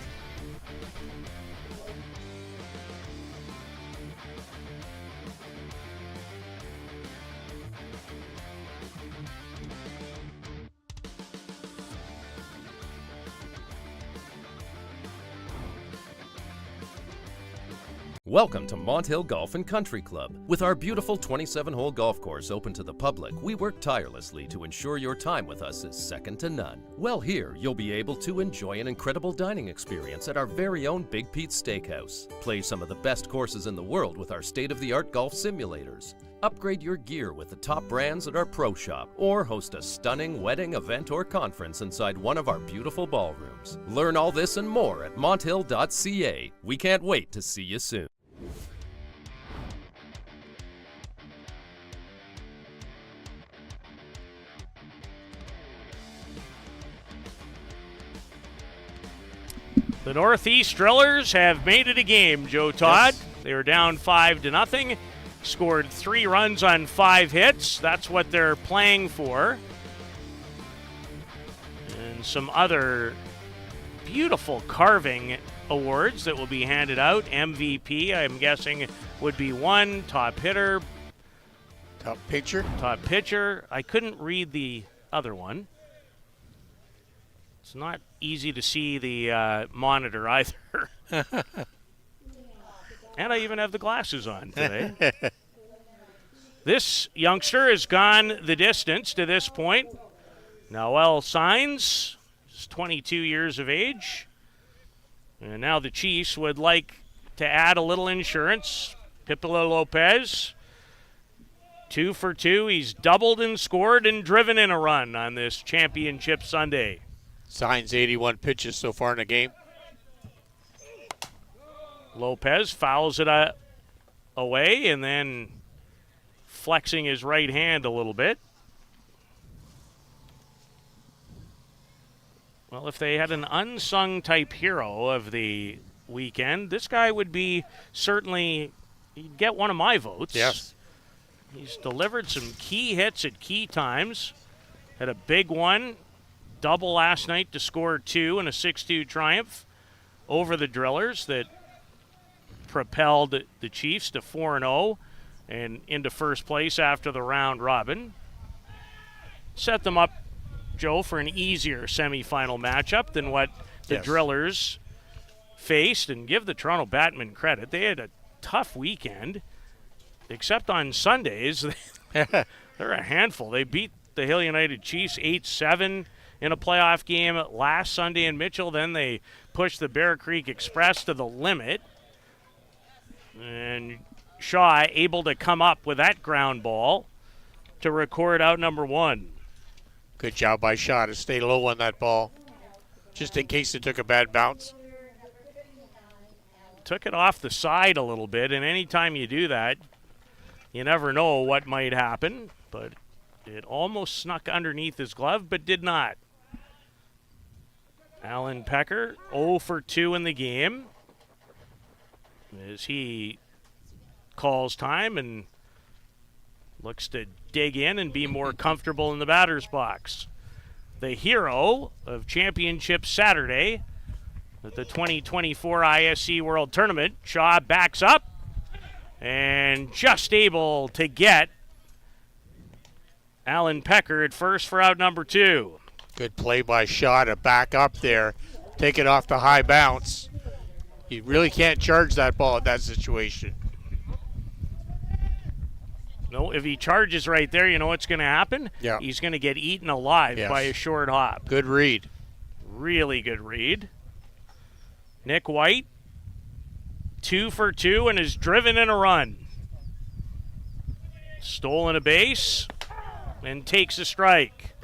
Welcome to Mont Hill Golf and Country Club. With our beautiful 27-hole golf course open to the public, we work tirelessly to ensure your time with us is second to none. Well, here you'll be able to enjoy an incredible dining experience at our very own Big Pete's Steakhouse. Play some of the best courses in the world with our state-of-the-art golf simulators. Upgrade your gear with the top brands at our pro shop, or host a stunning wedding, event, or conference inside one of our beautiful ballrooms. Learn all this and more at monthill.ca. We can't wait to see you soon. The Northeast Drillers have made it a game, Joe Todd. Yes. They were down 5-0, scored 3 runs on 5 hits. That's what they're playing for. And some other beautiful carving awards that will be handed out. MVP, I'm guessing, would be 1. Top hitter. Top pitcher. Top pitcher. I couldn't read the other one. It's not easy to see the monitor either. And I even have the glasses on today. This youngster has gone the distance to this point. Noel Signs is 22 years of age. And now the Chiefs would like to add a little insurance. Pipila Lopez, 2 for 2. He's doubled and scored and driven in a run on this championship Sunday. Signs 81 pitches so far in the game. Lopez fouls it away and then flexing his right hand a little bit. Well, if they had an unsung type hero of the weekend, this guy would be certainly, he'd get one of my votes. Yes. He's delivered some key hits at key times. Had a big one, double last night to score 2 in a 6-2 triumph over the Drillers that propelled the Chiefs to 4-0 and into first place after the round robin. Set them up, Joe, for an easier semifinal matchup than what the Drillers faced. And give the Toronto Batmen credit. They had a tough weekend, except on Sundays. They're a handful. They beat the Hill United Chiefs 8-7 in a playoff game last Sunday in Mitchell. Then they pushed the Bear Creek Express to the limit. And Shaw able to come up with that ground ball to record out number 1. Good job by Shaw to stay low on that ball, just in case it took a bad bounce. Took it off the side a little bit, and anytime you do that, you never know what might happen. But it almost snuck underneath his glove, but did not. Alan Pecker, 0 for 2 in the game, as he calls time and looks to dig in and be more comfortable in the batter's box. The hero of Championship Saturday at the 2024 ISC World Tournament, Shaw backs up and just able to get Alan Pecker at first for out number 2. Good play by Shaw to back up there, take it off the high bounce. You really can't charge that ball at that situation. No, if he charges right there, you know what's going to happen? Yeah. He's going to get eaten alive by a short hop. Good read. Really good read. Nick White, 2 for 2 and is driven in a run. Stolen a base and takes a strike.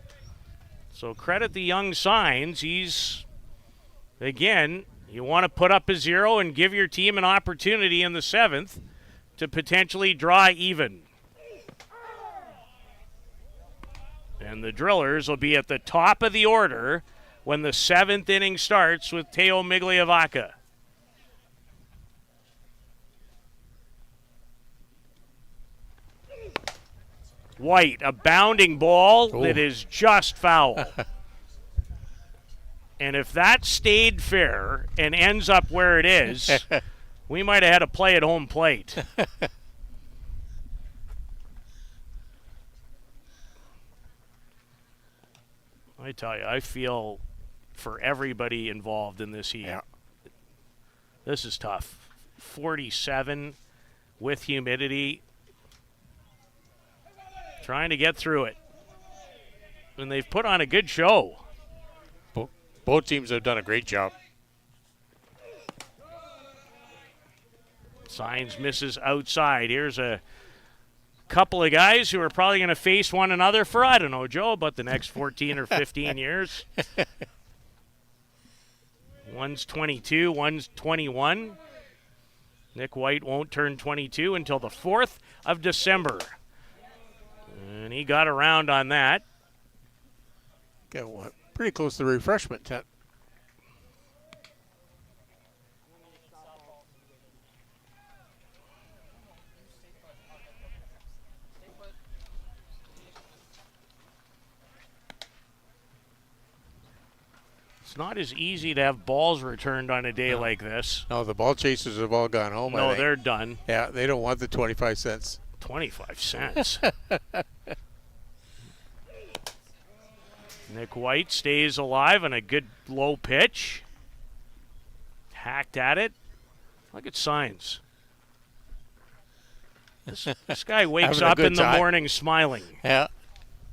So credit the young signs. He's, again, you want to put up a 0 and give your team an opportunity in the 7th to potentially draw even. And the Drillers will be at the top of the order when the 7th inning starts with Teo Migliavaca. White, a bounding ball that is just foul. And if that stayed fair and ends up where it is, we might have had a play at home plate. I tell you, I feel for everybody involved in this heat. Yeah. This is tough. 47 with humidity. Trying to get through it. And they've put on a good show. Both teams have done a great job. Signs misses outside. Here's a couple of guys who are probably going to face one another for, I don't know, Joe, about the next 14 or 15 years. One's 22, one's 21. Nick White won't turn 22 until the 4th of December. And he got around on that. Got one pretty close to the refreshment tent. It's not as easy to have balls returned on a day like this. No, the ball chasers have all gone home. No, they're done. Yeah, they don't want the 25 cents. 25 cents. Nick White stays alive on a good low pitch. Hacked at it. Look at Signs. This guy wakes up in the morning smiling. Yeah.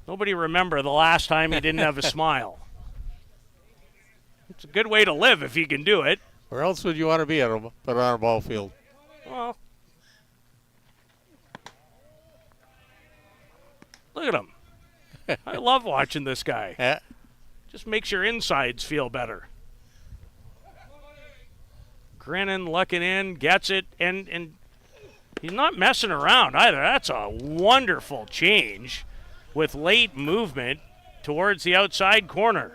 Nobody remember the last time he didn't have a smile. It's a good way to live if you can do it. Where else would you want to be but on a ball field? Well, look at him. I love watching this guy. Yeah. Just makes your insides feel better. Grinning, looking in, gets it, and he's not messing around either. That's a wonderful change with late movement towards the outside corner.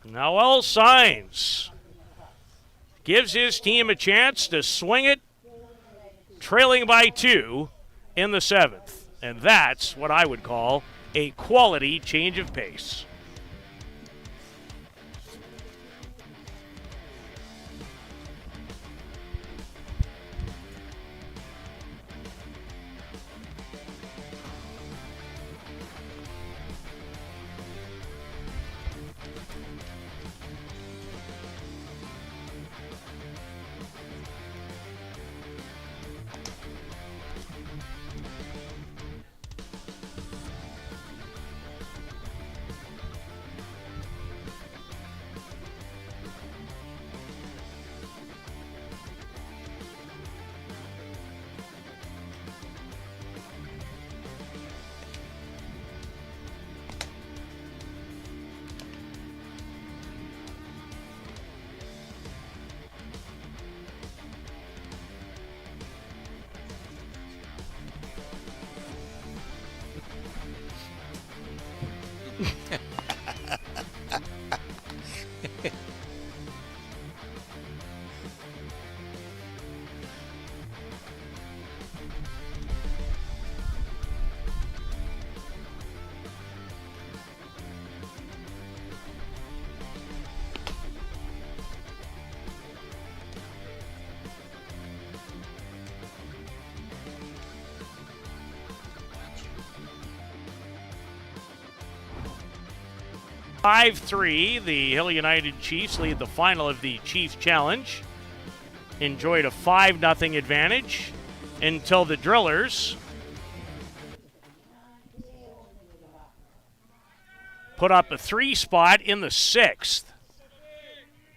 Noel Signs gives his team a chance to swing it trailing by 2 in the 7th. And that's what I would call a quality change of pace. (5-3), the Hill United Chiefs lead the final of the Chiefs Challenge. Enjoyed a 5-0 advantage until the Drillers put up a 3 spot in the 6th.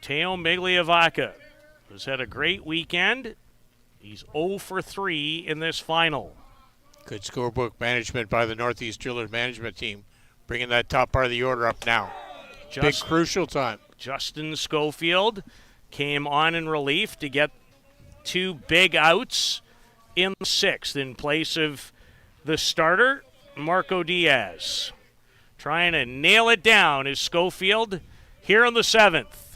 Teo Migliavacca has had a great weekend. He's 0 for 3 in this final. Good scorebook management by the Northeast Drillers management team, bringing that top part of the order up now. Big crucial time. Justin Schofield came on in relief to get 2 big outs in the 6th in place of the starter, Marco Diaz. Trying to nail it down is Schofield here in the 7th.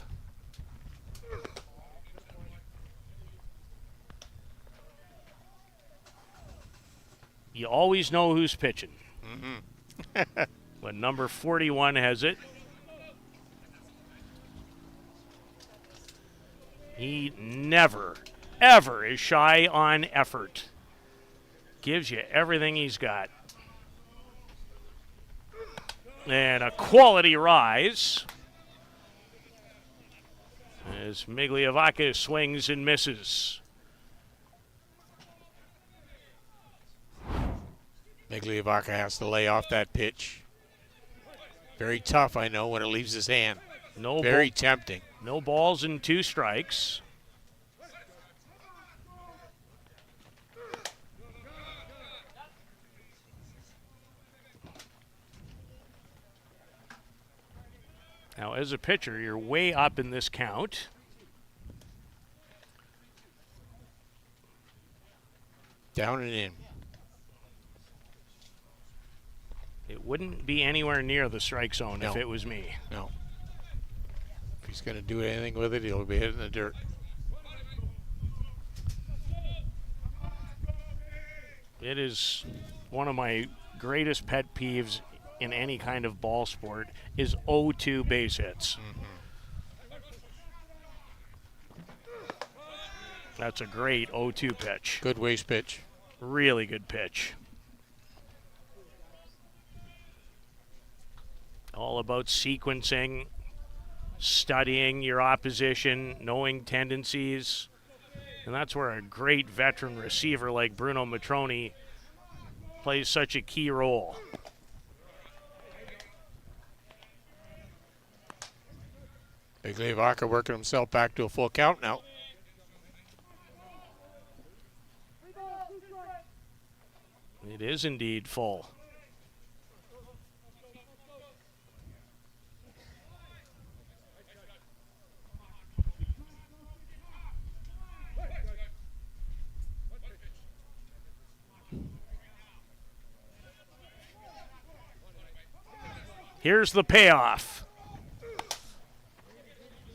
You always know who's pitching. Mm-hmm. When number 41 has it. He never, ever is shy on effort. Gives you everything he's got. And a quality rise as Migliavacca swings and misses. Migliavacca has to lay off that pitch. Very tough, I know, when it leaves his hand. Very tempting. No balls and 2 strikes. Now, as a pitcher, you're way up in this count. Down and in. It wouldn't be anywhere near the strike zone if it was me. No. If he's going to do anything with it, he'll be hitting the dirt. It is one of my greatest pet peeves in any kind of ball sport is 0-2 base hits. Mm-hmm. That's a great 0-2 pitch. Good waste pitch. Really good pitch. All about sequencing, studying your opposition, knowing tendencies. And that's where a great veteran receiver like Bruno Matroni plays such a key role. Migliavacca working himself back to a full count now. It is indeed full. Here's the payoff.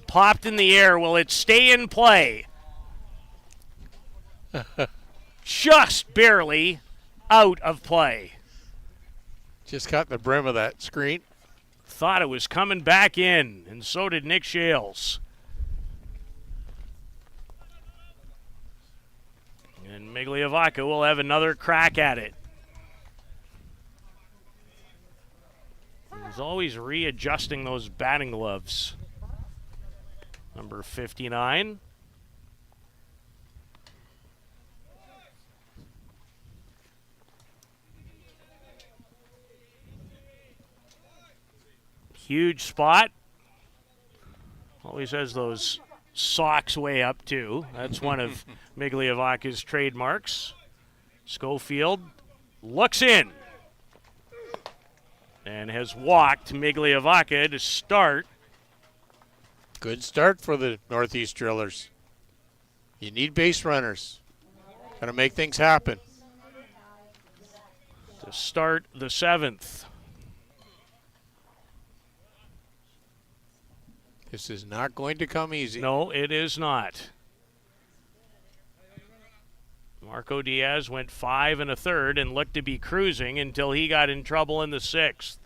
Popped in the air. Will it stay in play? just barely out of play. Just caught the brim of that screen. Thought it was coming back in, and so did Nick Shales. And Migliavacca will have another crack at it. He's always readjusting those batting gloves. Number 59. Huge spot. Always has those socks way up, too. That's one of Migliavacca's trademarks. Schofield looks in and has walked Migliavacca to start. Good start for the Northeast Drillers. You need base runners. Got to make things happen. To start the 7th. This is not going to come easy. No, it is not. Marco Diaz went 5 1/3 and looked to be cruising until he got in trouble in the 6th.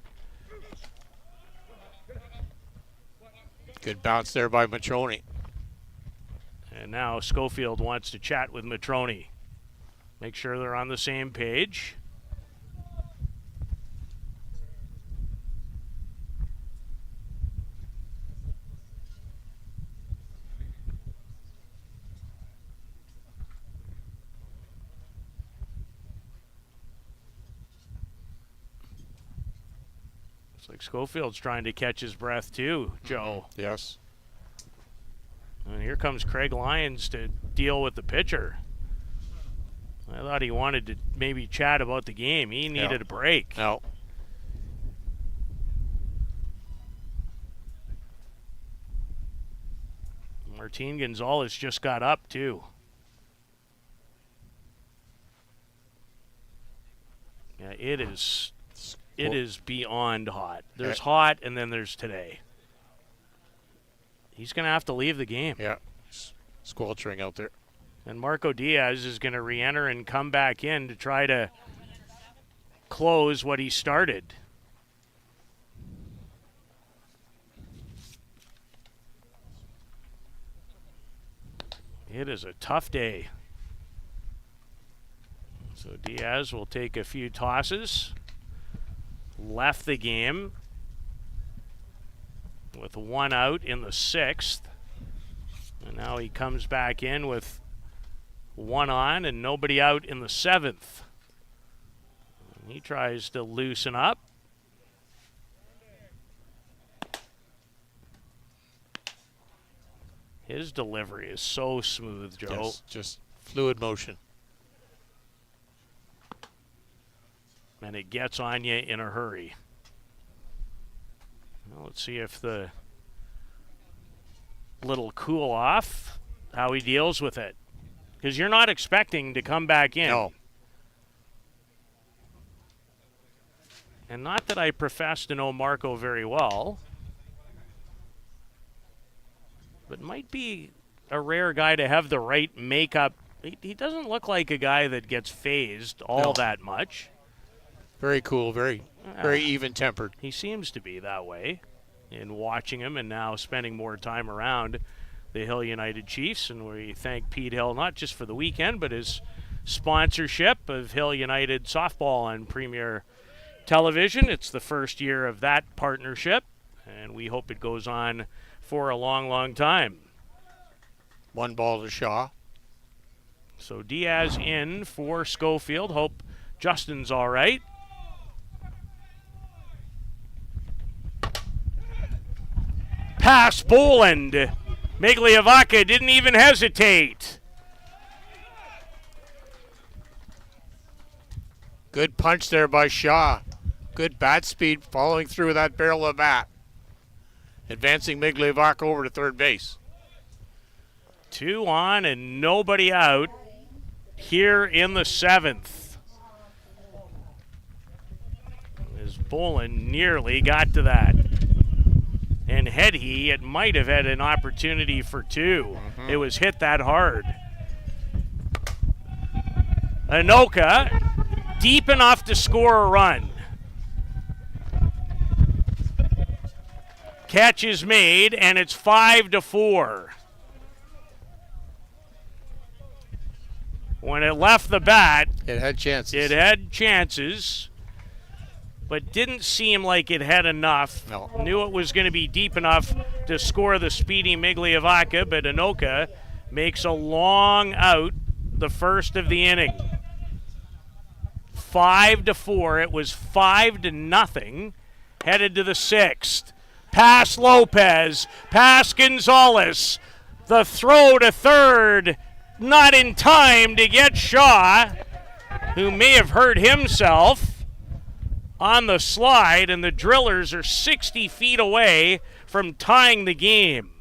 Good bounce there by Matroni. And now Schofield wants to chat with Matroni. Make sure they're on the same page. Like Schofield's trying to catch his breath too, Joe. Yes. And here comes Craig Lyons to deal with the pitcher. I thought he wanted to maybe chat about the game. He needed a break. No. Martin Gonzalez just got up too. Yeah, it is beyond hot. There's hot, and then there's today. He's going to have to leave the game. Yeah, squelching out there. And Marco Diaz is going to re-enter and come back in to try to close what he started. It is a tough day. So Diaz will take a few tosses. Left the game with 1 out in the 6th. And now he comes back in with 1 on and nobody out in the 7th. And he tries to loosen up. His delivery is so smooth, Joe. Yes, just fluid motion. And it gets on you in a hurry. Well, let's see if the little cool off, how he deals with it. Because you're not expecting to come back in. No. And not that I profess to know Marco very well, but might be a rare guy to have the right makeup. He doesn't look like a guy that gets phased all that much. Very cool, very even-tempered. He seems to be that way in watching him and now spending more time around the Hill United Chiefs. And we thank Pete Hill not just for the weekend, but his sponsorship of Hill United softball on Premier Television. It's the first year of that partnership, and we hope it goes on for a long, long time. 1 ball to Shaw. So Diaz in for Schofield. Hope Justin's all right. Pass Boland. Migliavacca didn't even hesitate. Good punch there by Shaw. Good bat speed following through that barrel of bat. Advancing Migliavacca over to third base. 2 on and nobody out here in the 7th. As Boland nearly got to that. And had he, it might have had an opportunity for 2. It was hit that hard. Anoka, deep enough to score a run. Catch is made, and it's 5-4. When it left the bat, It had chances. it had chances, but didn't seem like it had enough. No. Knew it was going to be deep enough to score the speedy Migliavacca, but Anoka makes a long out the first of the inning. 5-4. It was 5-0. Headed to the sixth. Pass Lopez. Pass Gonzalez. The throw to third. Not in time to get Shaw, who may have hurt himself on the slide, and the Drillers are 60 feet away from tying the game.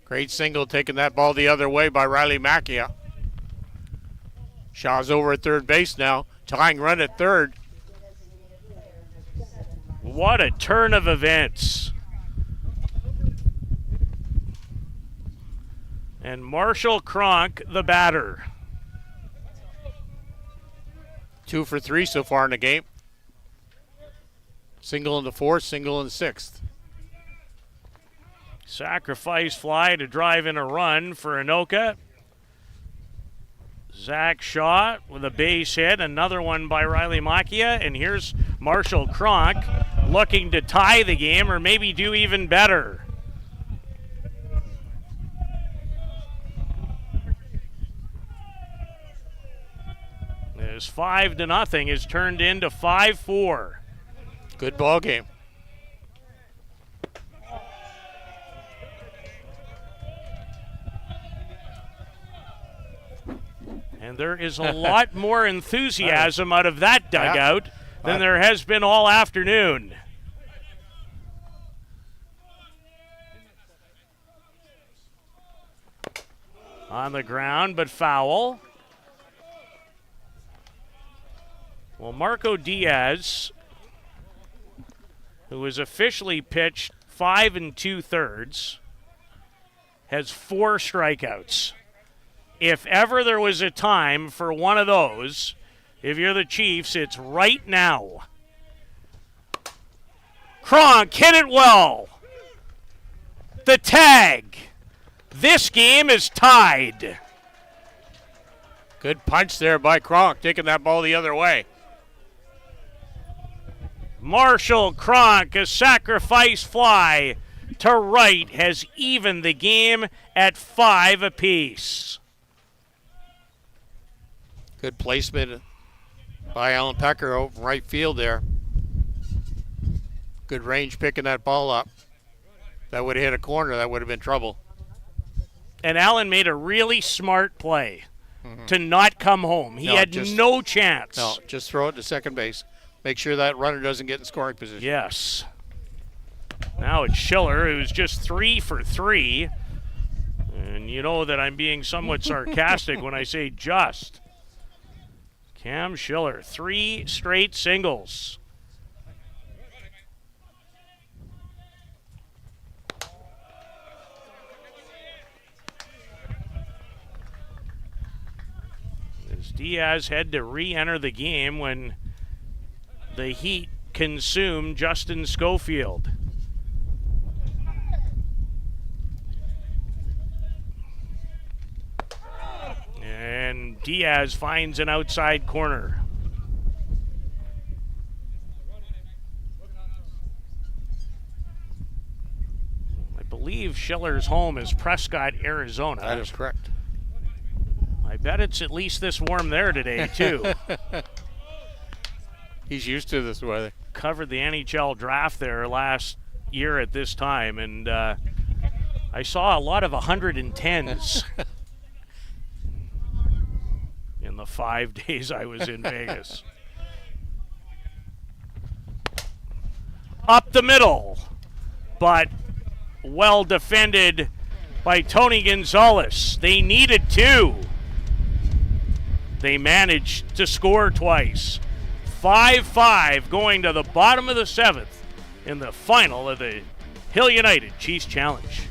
Great single, taking that ball the other way by Riley Macchia. Shaw's over at third base now. Tying run at third. What a turn of events. And Marshall Cronk, the batter. 2 for 3 so far in the game. Single in the fourth, single in the sixth. Sacrifice fly to drive in a run for Anoka. Zach Shaw with a base hit, another one by Riley Macchia, and here's Marshall Cronk looking to tie the game or maybe do even better. This 5-0 is turned into 5-4. Good ball game. And there is a lot more enthusiasm out of that dugout than there has been all afternoon. On the ground, but foul. Well, Marco Diaz, who has officially pitched 5 2/3, has 4 strikeouts. If ever there was a time for one of those, if you're the Chiefs, it's right now. Cronk hit it well. The tag. This game is tied. Good punch there by Cronk, taking that ball the other way. Marshall Cronk, a sacrifice fly to right, has evened the game at 5 apiece. Good placement by Alan Pecker over right field there. Good range picking that ball up. That would have hit a corner. That would have been trouble. And Alan made a really smart play to not come home. He had no chance. No, just throw it to second base. Make sure that runner doesn't get in scoring position. Yes. Now it's Schiller, who's just 3 for 3. And you know that I'm being somewhat sarcastic when I say just. Cam Schiller, 3 straight singles. As Diaz had to re-enter the game when the Heat consumed Justin Schofield. And Diaz finds an outside corner. I believe Schiller's home is Prescott, Arizona. That is correct. I bet it's at least this warm there today, too. He's used to this weather. Covered the NHL draft there last year at this time, and I saw a lot of 110s in the 5 days I was in Vegas. Up the middle, but well defended by Tony Gonzalez. They needed 2. They managed to score twice. 5-5 going to the bottom of the 7th in the final of the Hill United Chiefs Challenge.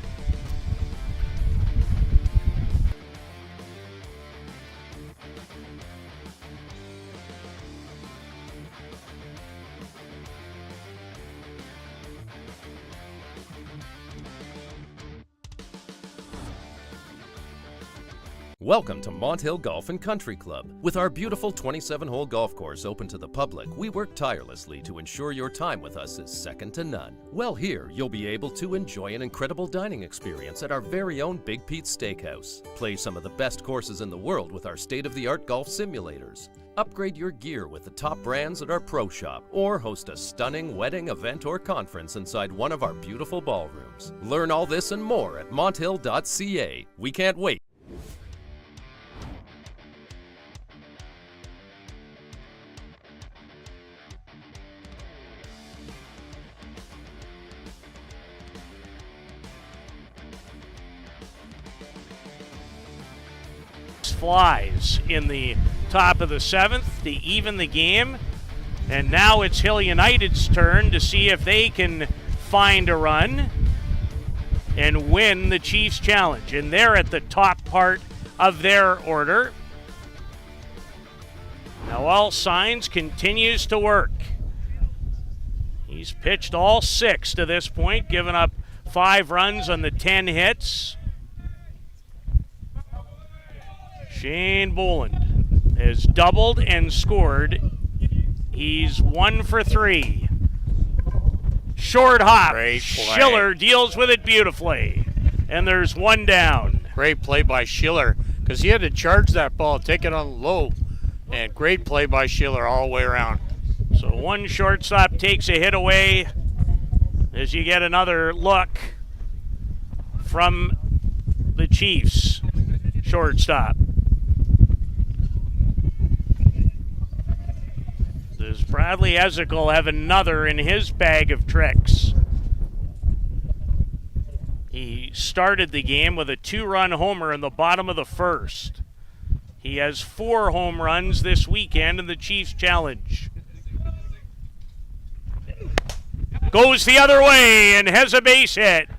Welcome to Mont Hill Golf and Country Club. With our beautiful 27-hole golf course open to the public, we work tirelessly to ensure your time with us is second to none. Well, here you'll be able to enjoy an incredible dining experience at our very own Big Pete's Steakhouse. Play some of the best courses in the world with our state-of-the-art golf simulators. Upgrade your gear with the top brands at our pro shop, or host a stunning wedding, event, or conference inside one of our beautiful ballrooms. Learn all this and more at monthill.ca. We can't wait. Flies in the top of the 7th to even the game, and now it's Hill United's turn to see if they can find a run and win the Chiefs Challenge, and they're at the top part of their order. Now all signs continues to work. He's pitched all 6 to this point, giving up 5 runs on the 10 hits. Shane Boland has doubled and scored. He's 1 for 3. Short hop. Great play. Schiller deals with it beautifully. And there's 1 down. Great play by Schiller, because he had to charge that ball, take it on low. And great play by Schiller all the way around. So one shortstop takes a hit away as you get another look from the Chiefs shortstop. Does Bradley Ezekiel have another in his bag of tricks? He started the game with a 2-run homer in the bottom of the 1st. He has 4 home runs this weekend in the Chiefs Challenge. Goes the other way and has a base hit.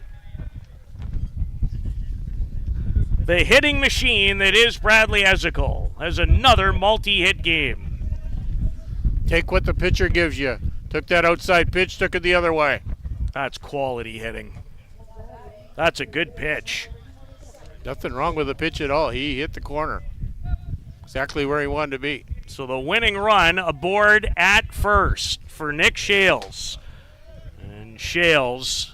The hitting machine that is Bradley Ezekiel has another multi-hit game. Take what the pitcher gives you. Took that outside pitch, took it the other way. That's quality hitting. That's a good pitch. Nothing wrong with the pitch at all. He hit the corner. Exactly where he wanted to be. So the winning run aboard at first for Nick Shales. And Shales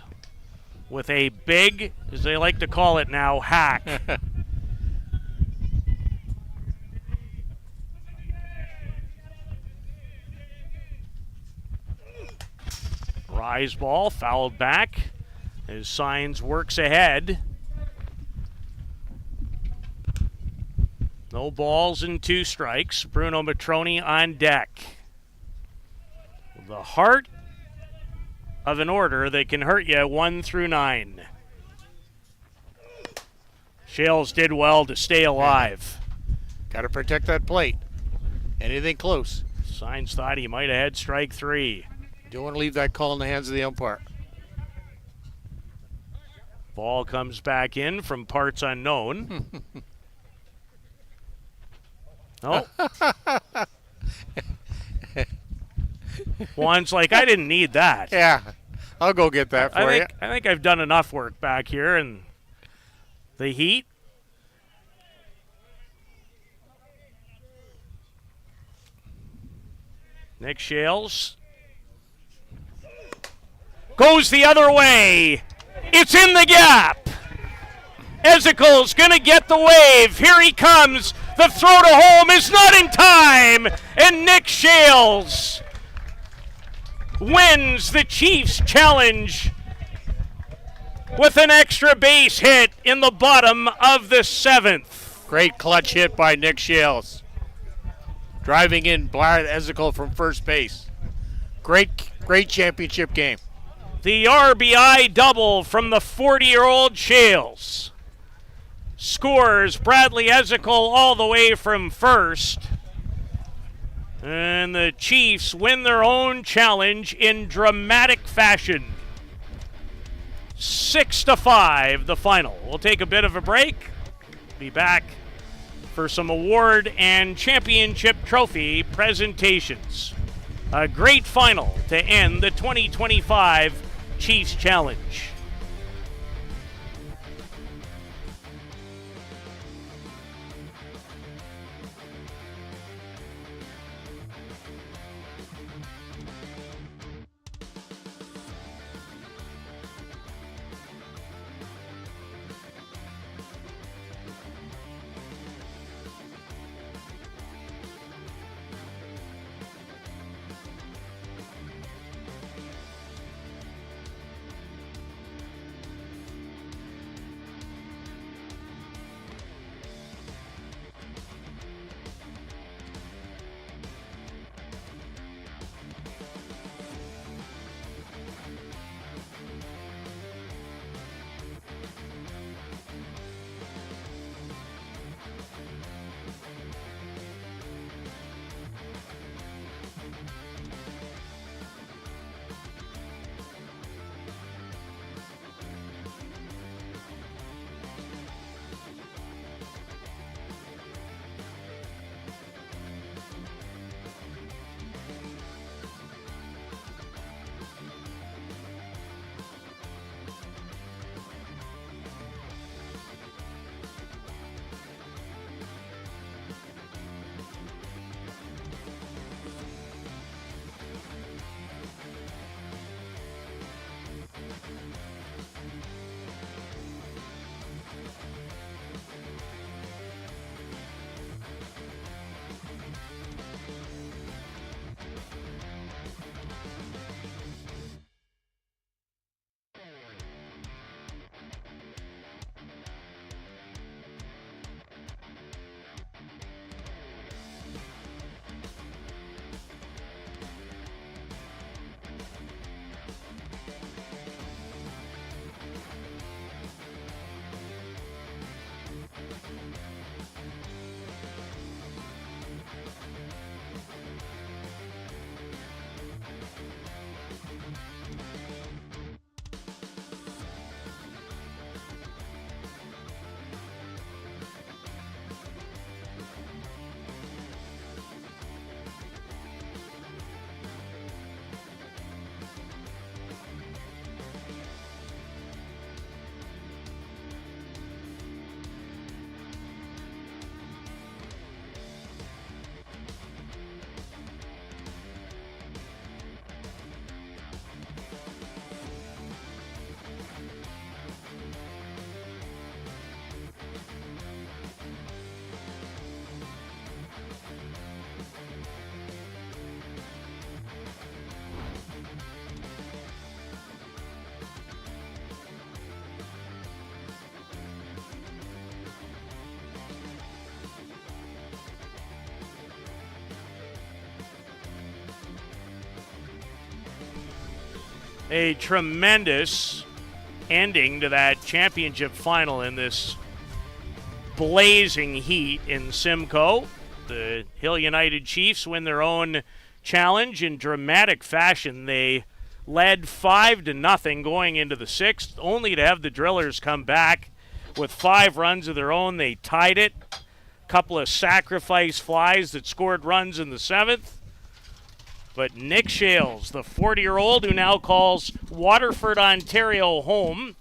with a big, as they like to call it now, hack. Rise ball fouled back as Signs works ahead. No balls and 2 strikes. Bruno Matroni on deck. The heart of an order that can hurt you 1 through 9. Shales did well to stay alive. Got to protect that plate. Anything close. Signs thought he might have had strike 3. Don't want to leave that call in the hands of the umpire. Ball comes back in from parts unknown. Oh. Juan's like, I didn't need that. Yeah, I'll go get that for you. I think I've done enough work back here, and the heat. Nick Shales goes the other way. It's in the gap. Ezekiel's going to get the wave. Here he comes. The throw to home is not in time. And Nick Shales wins the Chiefs Challenge with an extra base hit in the bottom of the 7th. Great clutch hit by Nick Shales. Driving in Brad Ezekiel from first base. Great championship game. The RBI double from the 40-year-old Shales. Scores Bradley Ezekiel all the way from first. And the Chiefs win their own challenge in dramatic fashion. 6-5, the final. We'll take a bit of a break. Be back for some award and championship trophy presentations. A great final to end the 2025 Chiefs Challenge. a tremendous ending to that championship final in this blazing heat in Simcoe. The Hill United Chiefs win their own challenge in dramatic fashion. They led 5-0 going into the sixth, only to have the Drillers come back with 5 runs of their own. They tied it. A couple of sacrifice flies that scored runs in the seventh. But Nick Shales, the 40-year-old who now calls Waterford, Ontario home,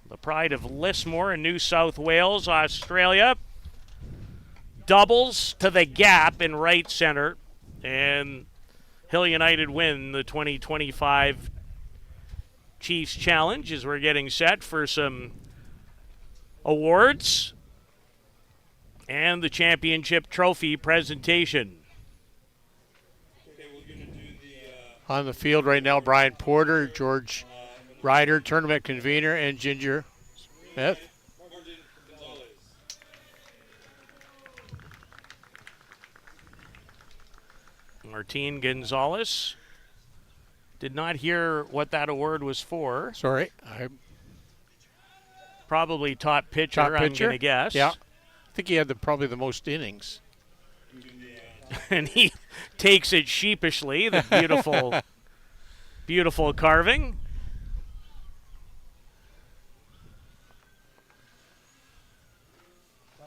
the pride of Lismore in New South Wales, Australia, doubles to the gap in right center, and Hill United win the 2025 Chiefs Challenge as we're getting set for some awards and the championship trophy presentation. On the field right now, Brian Porter, George Ryder, tournament convener, and Ginger Smith. Martin Gonzalez. Did not hear what that award was for. Sorry. Probably top pitcher, I'm going to guess. Yeah. I think he had probably the most innings. And he takes it sheepishly, the beautiful, beautiful carving.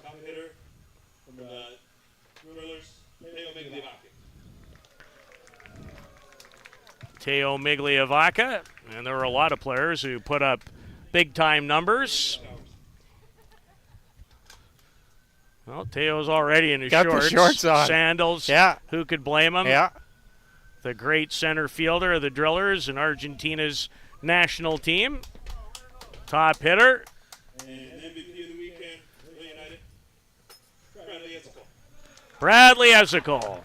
Top hitter from the Drillers, Teo Migliavaca, and there were a lot of players who put up big-time numbers. Well, Teo's already in his shorts on. Sandals. Yeah. Who could blame him? Yeah. The great center fielder of the Drillers and Argentina's national team. Top hitter. And MVP of the weekend, Hill United, Bradley Esical.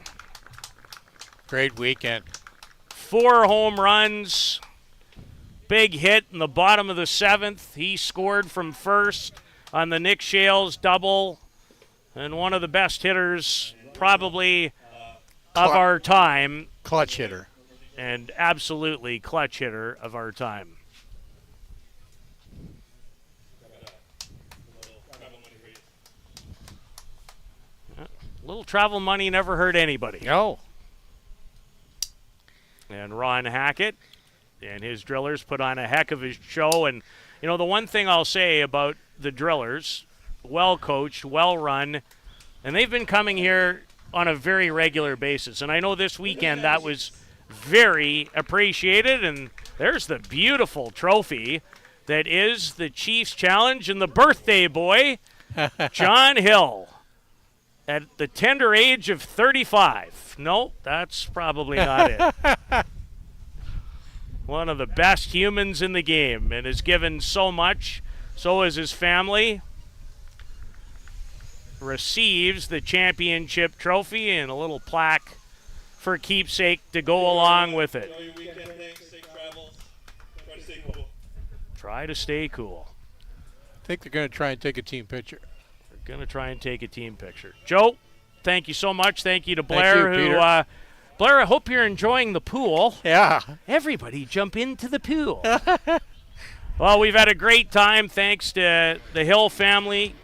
Great weekend. 4 home runs. Big hit in the bottom of the 7th. He scored from first on the Nick Shales double. And one of the best hitters probably of our time. Clutch hitter. And absolutely clutch hitter of our time. Little travel money never hurt anybody. No. And Ron Hackett and his Drillers put on a heck of a show. And, you know, the one thing I'll say about the Drillers, well coached, well run, and they've been coming here on a very regular basis. And I know this weekend that was very appreciated. And there's the beautiful trophy that is the Chiefs Challenge and the birthday boy, John Hill, at the tender age of 35. Nope, that's probably not it. One of the best humans in the game and has given so much. So is his family. Receives the championship trophy and a little plaque for keepsake to go along with it. Enjoy your weekend, thanks, safe travels. Try to stay cool. Try to stay cool. I think they're going to try and take a team picture. They're going to try and take a team picture. Joe, thank you so much. Thank you to Blair. Thank you, Peter. Blair, I hope you're enjoying the pool. Yeah. Everybody jump into the pool. Well, we've had a great time thanks to the Hill family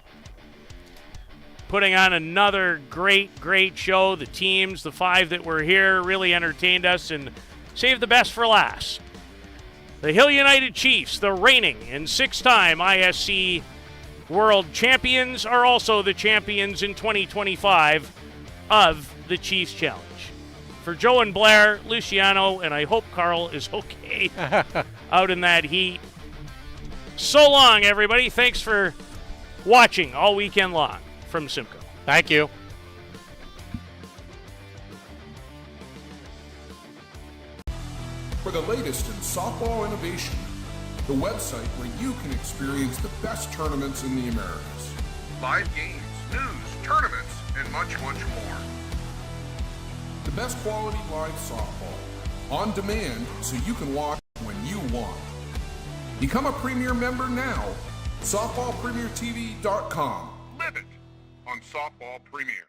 putting on another great, great show. The teams, the 5 that were here, really entertained us and saved the best for last. The Hill United Chiefs, the reigning and 6-time ISC World Champions, are also the champions in 2025 of the Chiefs Challenge. For Joe and Blair, Luciano, and I hope Carl is okay out in that heat. So long, everybody. Thanks for watching all weekend long from Simcoe. Thank you. For the latest in softball innovation, the website where you can experience the best tournaments in the Americas. Live games, news, tournaments, and much, much more. The best quality live softball, on demand so you can watch when you want. Become a Premier member now. SoftballPremierTV.com. Live it on Softball Premier.